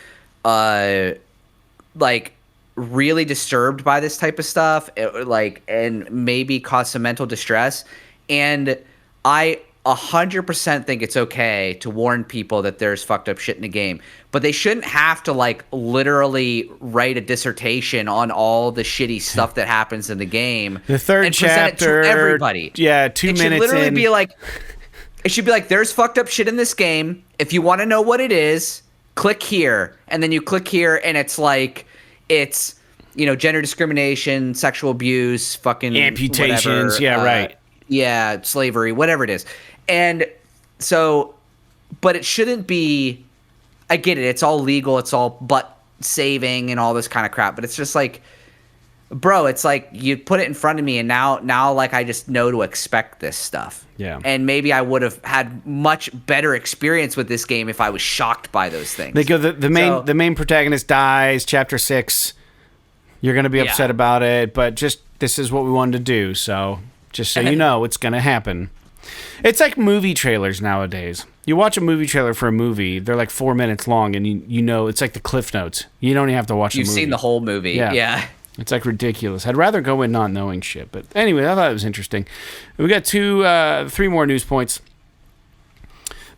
like, really disturbed by this type of stuff, and maybe cause some mental distress. And I 100% think it's okay to warn people that there's fucked up shit in the game, but they shouldn't have to, like, literally write a dissertation on all the shitty stuff that happens in the game. The third chapter, to everybody. Yeah, 2 minutes in. It should literally be like. It should be like, there's fucked up shit in this game. If you want to know what it is, click here. And then you click here, and it's like, it's, you know, gender discrimination, sexual abuse, fucking amputations. Whatever, yeah, right. Yeah, slavery, whatever it is. And so, but it shouldn't be, I get it. It's all legal. It's all butt saving and all this kind of crap. But it's just like, bro, it's like you put it in front of me, and now like I just know to expect this stuff. Yeah. And maybe I would have had much better experience with this game if I was shocked by those things. They go the main protagonist dies, chapter 6. You're going to be upset about it, but just this is what we wanted to do, so just so you know it's going to happen. It's like movie trailers nowadays. You watch a movie trailer for a movie, they're like 4 minutes long, and you know it's like the Cliff Notes. You don't even have to watch the movie. You've seen the whole movie. Yeah. It's like ridiculous. I'd rather go in not knowing shit. But anyway, I thought it was interesting. We got 3 more news points.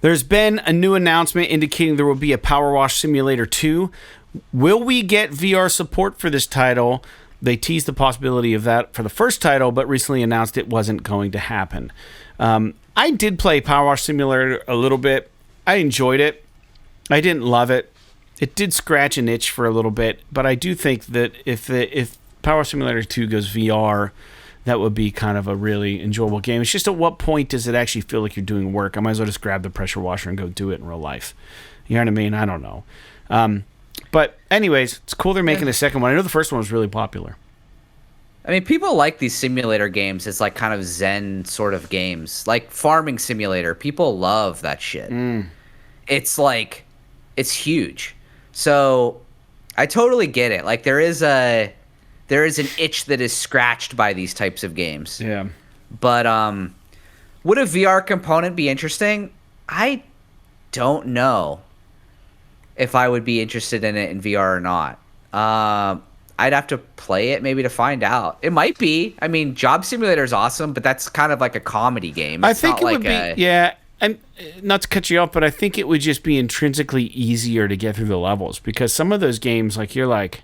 There's been a new announcement indicating there will be a Power Wash Simulator 2. Will we get VR support for this title? They teased the possibility of that for the first title, but recently announced it wasn't going to happen. I did play Power Wash Simulator a little bit. I enjoyed it. I didn't love it. It did scratch an itch for a little bit, but I do think that if Power Simulator 2 goes VR, that would be kind of a really enjoyable game. It's just at what point does it actually feel like you're doing work? I might as well just grab the pressure washer and go do it in real life. You know what I mean? I don't know. But anyways, it's cool they're making the second one. I know the first one was really popular. I mean, people like these simulator games. It's like kind of zen sort of games. Like Farming Simulator. People love that shit. It's like, it's huge. So I totally get it. Like there is an itch that is scratched by these types of games. Yeah. But would a VR component be interesting? I don't know if I would be interested in it in VR or not. I'd have to play it maybe to find out. It might be. I mean, Job Simulator is awesome, but that's kind of like a comedy game. It's I think not it like would be. Yeah. And not to cut you off, but I think it would just be intrinsically easier to get through the levels, because some of those games, like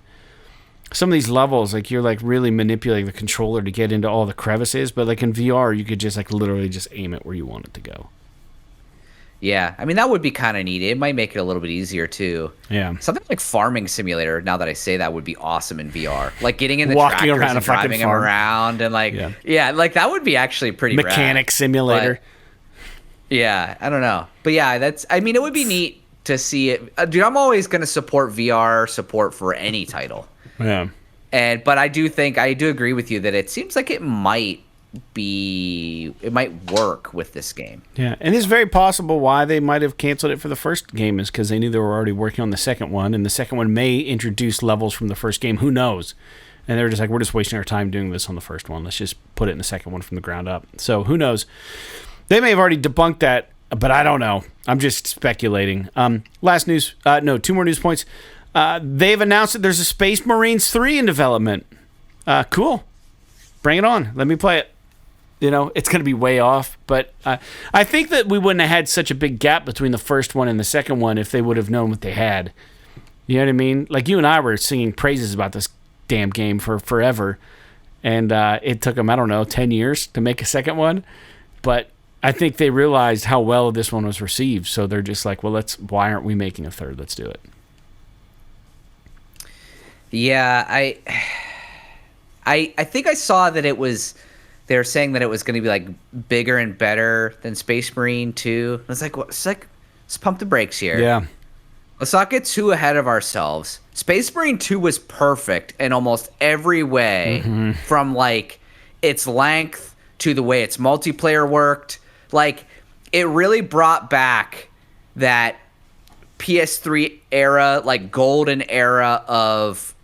some of these levels, like you're like really manipulating the controller to get into all the crevices, but like in VR, you could just like literally just aim it where you want it to go. Yeah, I mean, that would be kind of neat. It might make it a little bit easier too. Yeah. Something like Farming Simulator, now that I say that, would be awesome in VR. Like getting in the walking tractors around and driving them around and like, yeah, like that would be actually pretty Mechanic rad. Simulator. But, yeah, I don't know. But yeah, I mean, it would be neat to see it. Dude, I'm always going to support VR support for any title. Yeah. But I do agree with you that it seems like it might work with this game. Yeah, and it's very possible why they might have canceled it for the first game is because they knew they were already working on the second one, and the second one may introduce levels from the first game. Who knows? And they were just like, we're just wasting our time doing this on the first one. Let's just put it in the second one from the ground up. So who knows? They may have already debunked that, but I don't know. I'm just speculating. Last news. Two more news points. They've announced that there's a Space Marines 3 in development. Cool. Bring it on. Let me play it. It's going to be way off, but I think that we wouldn't have had such a big gap between the first one and the second one if they would have known what they had. You know what I mean? Like, you and I were singing praises about this damn game for forever, and it took them, 10 years to make a second one, but I think they realized how well this one was received, so they're just like, well, why aren't we making a third? Let's do it. Yeah, I think I saw that they were saying that it was going to be like bigger and better than Space Marine 2. I was like, let's pump the brakes here. Yeah. Let's not get too ahead of ourselves. Space Marine 2 was perfect in almost every way, from like its length to the way its multiplayer worked. Like, it really brought back that PS3 era, like golden era of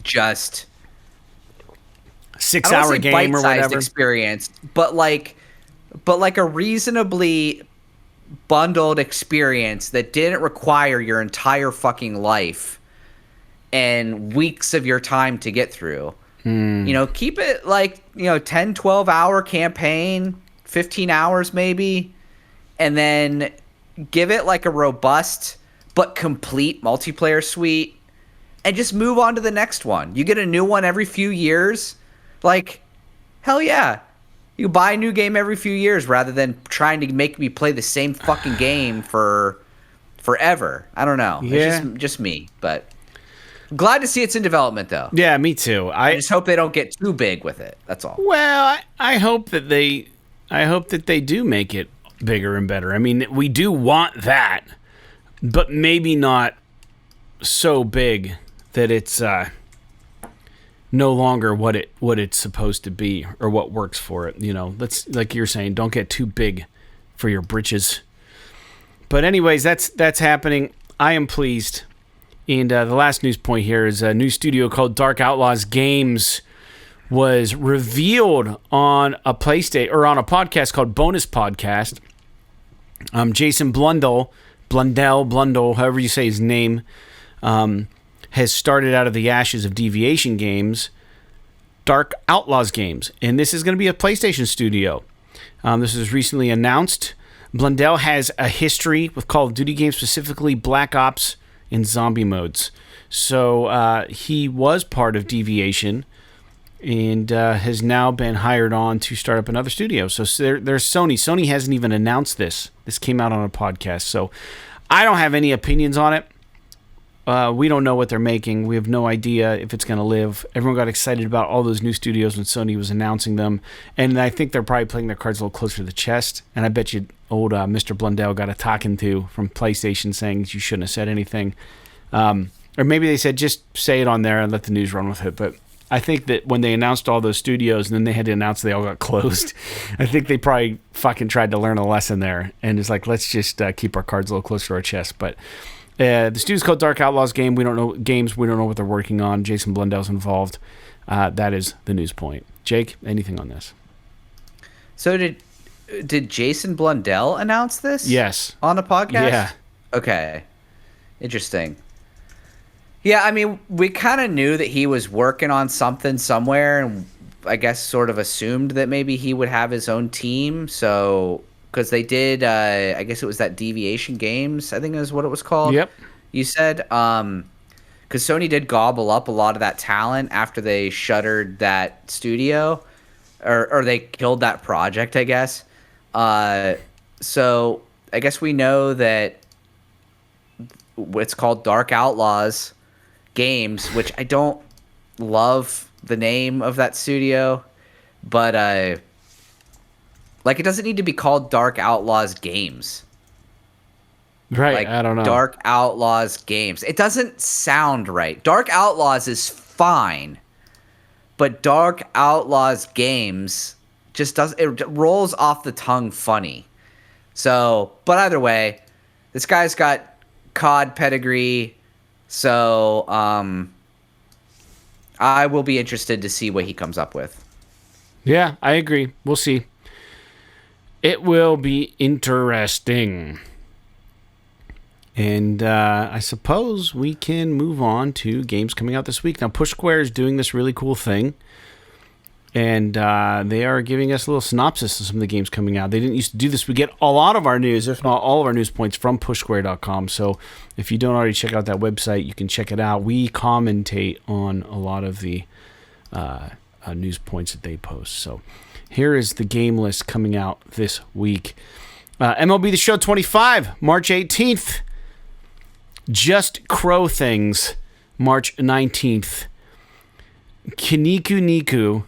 just 6-hour game or whatever experience, but like a reasonably bundled experience that didn't require your entire fucking life and weeks of your time to get through. Keep it like 10 12-hour campaign, 15 hours maybe, and then give it like a robust but complete multiplayer suite and just move on to the next one. You get a new one every few years. Like, hell yeah. You buy a new game every few years rather than trying to make me play the same fucking game for forever. I don't know. Yeah. It's just me, but glad to see it's in development though. Yeah, me too. I just hope they don't get too big with it. That's all. Well, I hope that they do make it bigger and better. I mean, we do want that, but maybe not so big that it's no longer what it's supposed to be or what works for it. Let's, like you're saying, don't get too big for your britches. But anyways, that's happening. I am pleased. And the last news point here is a new studio called Dark Outlaws Games was revealed on a PlayStation or on a podcast called Bonus Podcast. Jason Blundell, however you say his name, has started out of the ashes of Deviation Games, Dark Outlaws Games, and this is going to be a PlayStation studio. This was recently announced. Blundell has a history with Call of Duty games, specifically Black Ops and zombie modes. So he was part of Deviation and has now been hired on to start up another studio. So there's Sony. Sony hasn't even announced this. This came out on a podcast. So I don't have any opinions on it. We don't know what they're making. We have no idea if it's going to live. Everyone got excited about all those new studios when Sony was announcing them. And I think they're probably playing their cards a little closer to the chest. And I bet you old Mr. Blundell got a talking to from PlayStation saying you shouldn't have said anything. Or maybe they said just say it on there and let the news run with it. But I think that when they announced all those studios and then they had to announce they all got closed, I think they probably fucking tried to learn a lesson there. And it's like, let's just keep our cards a little closer to our chest. But the studio's called Dark Outlaws Game. We don't know what they're working on. Jason Blundell's involved. That is the news point. Jake, anything on this? So did Jason Blundell announce this? Yes. On a podcast? Yeah. Okay. Interesting. Yeah, I mean, we kind of knew that he was working on something somewhere, and I guess sort of assumed that maybe he would have his own team. So, because they did, I guess it was that Deviation Games, I think is what it was called. Yep. You said, because Sony did gobble up a lot of that talent after they shuttered that studio, or they killed that project, I guess. So I guess we know that it's called Dark Outlaws Games, which I don't love the name of that studio, but like, it doesn't need to be called Dark Outlaws Games. Right, like, I don't know. Dark Outlaws Games. It doesn't sound right. Dark Outlaws is fine, but Dark Outlaws Games just it rolls off the tongue funny. So, but either way, this guy's got COD pedigree, so I will be interested to see what he comes up with. Yeah, I agree. We'll see. It will be interesting. And I suppose we can move on to games coming out this week. Now, Push Square is doing this really cool thing. And they are giving us a little synopsis of some of the games coming out. They didn't used to do this. We get a lot of our news, if not all of our news points, from pushsquare.com. So if you don't already check out that website, you can check it out. We commentate on a lot of the news points that they post. So here is the game list coming out this week. MLB The Show 25, March 18th. Just Crow Things, March 19th. Kiniku Niku,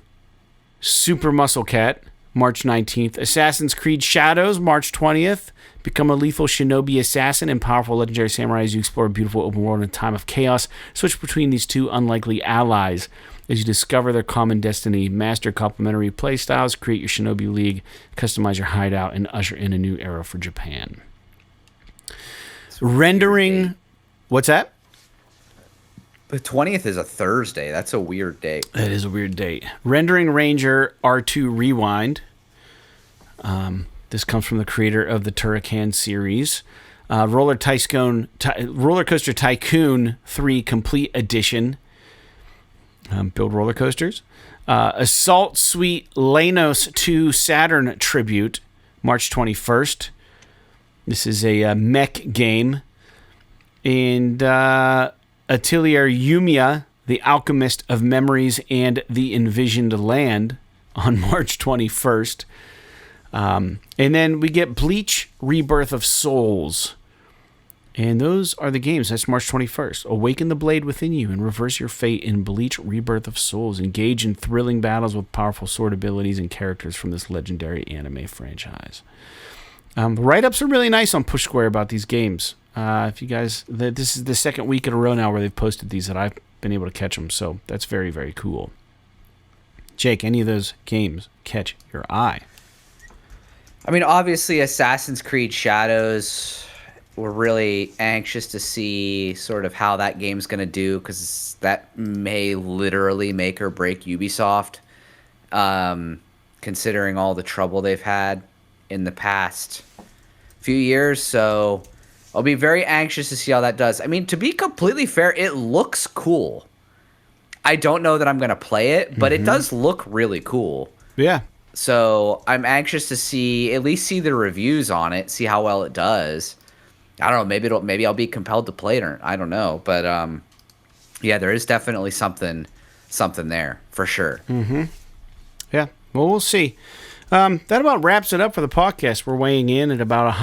Super Muscle Cat, March 19th. Assassin's Creed Shadows, March 20th. Become a lethal shinobi assassin and powerful legendary samurai as you explore a beautiful open world in a time of chaos. Switch between these two unlikely allies as you discover their common destiny. Master complementary playstyles, create your shinobi league, customize your hideout, and usher in a new era for Japan. Rendering... What's that? The 20th is a Thursday. That's a weird date. That is a weird date. Rendering Ranger R2 Rewind. This comes from the creator of the Turrican series. Roller Coaster Tycoon 3 Complete Edition. Build roller coasters. Assault Suite Lanos 2 Saturn Tribute, March 21st. This is a mech game. And Atelier Yumiya, The Alchemist of Memories and the Envisioned Land on March 21st. And then we get Bleach Rebirth of Souls. And those are the games. That's March 21st. Awaken the blade within you and reverse your fate in Bleach Rebirth of Souls. Engage in thrilling battles with powerful sword abilities and characters from this legendary anime franchise. The write-ups are really nice on Push Square about these games. If you guys, this is the second week in a row now where they've posted these that I've been able to catch them. So that's very, very cool. Jake, any of those games catch your eye? I mean, obviously, Assassin's Creed Shadows, we're really anxious to see sort of how that game's going to do, because that may literally make or break Ubisoft, considering all the trouble they've had in the past few years. So I'll be very anxious to see how that does. I mean, to be completely fair, it looks cool. I don't know that I'm going to play it, but it does look really cool. Yeah. So I'm anxious to at least see the reviews on it, see how well it does. I don't know, maybe I'll be compelled to play it, or I don't know, but yeah, there is definitely something there for sure. Mm-hmm. Yeah. Well, we'll see. That about wraps it up for the podcast. We're weighing in at about 1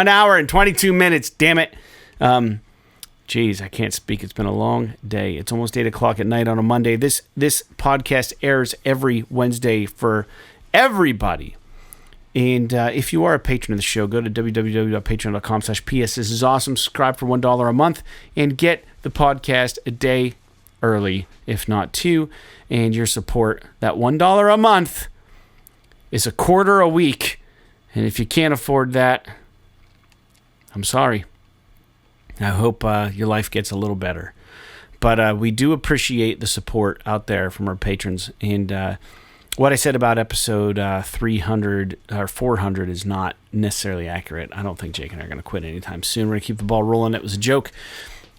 hour and 22 minutes. Damn it. Geez, I can't speak. It's been a long day. It's almost 8 o'clock at night on a Monday. This podcast airs every Wednesday for everybody. And if you are a patron of the show, go to www.patreon.com/PS. This is awesome. Subscribe for $1 a month and get the podcast a day early, if not two. And your support, that $1 a month, is a quarter a week. And if you can't afford that, I'm sorry. I hope your life gets a little better. But we do appreciate the support out there from our patrons. And what I said about episode 300 or 400 is not necessarily accurate. I don't think Jake and I are going to quit anytime soon. We're going to keep the ball rolling. It was a joke.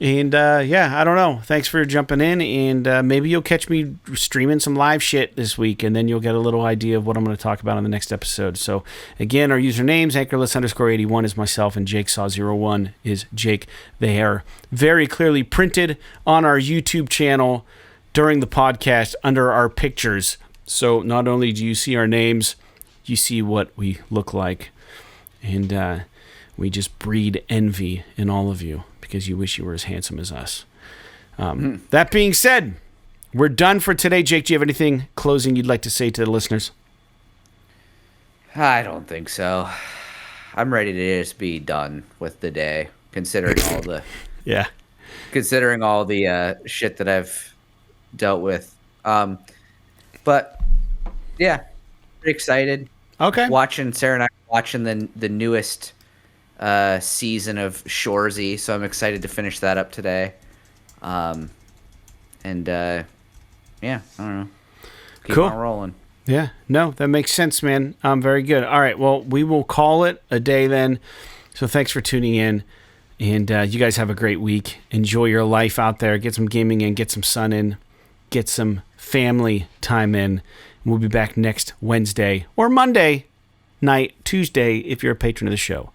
And yeah, I don't know. Thanks for jumping in. And maybe you'll catch me streaming some live shit this week. And then you'll get a little idea of what I'm going to talk about in the next episode. So again, our usernames, Anchorless_81 is myself, and JakeSaw01 is Jake. They are very clearly printed on our YouTube channel during the podcast under our pictures. So not only do you see our names, you see what we look like. And we just breed envy in all of you, because you wish you were as handsome as us. That being said, we're done for today. Jake, do you have anything closing you'd like to say to the listeners? I don't think so. I'm ready to just be done with the day, considering all the yeah, considering all the shit that I've dealt with. But yeah, pretty excited. Okay. Watching Sarah and I watching the newest season of Shoresy, so I'm excited to finish that up today. Yeah, I don't know. Keep Cool. on rolling. Yeah, no, that makes sense, man. Very good. All right, well, we will call it a day then. So thanks for tuning in, and you guys have a great week. Enjoy your life out there. Get some gaming in, get some sun in, get some family time in. We'll be back next Wednesday or Monday night, Tuesday, if you're a patron of the show.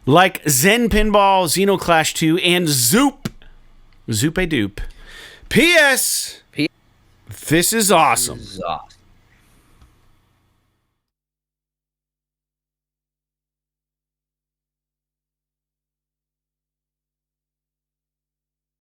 Like Zen Pinball, Xenoclash 2, and Zoop. Zoop-a-doop. P.S. This is awesome. This is awesome.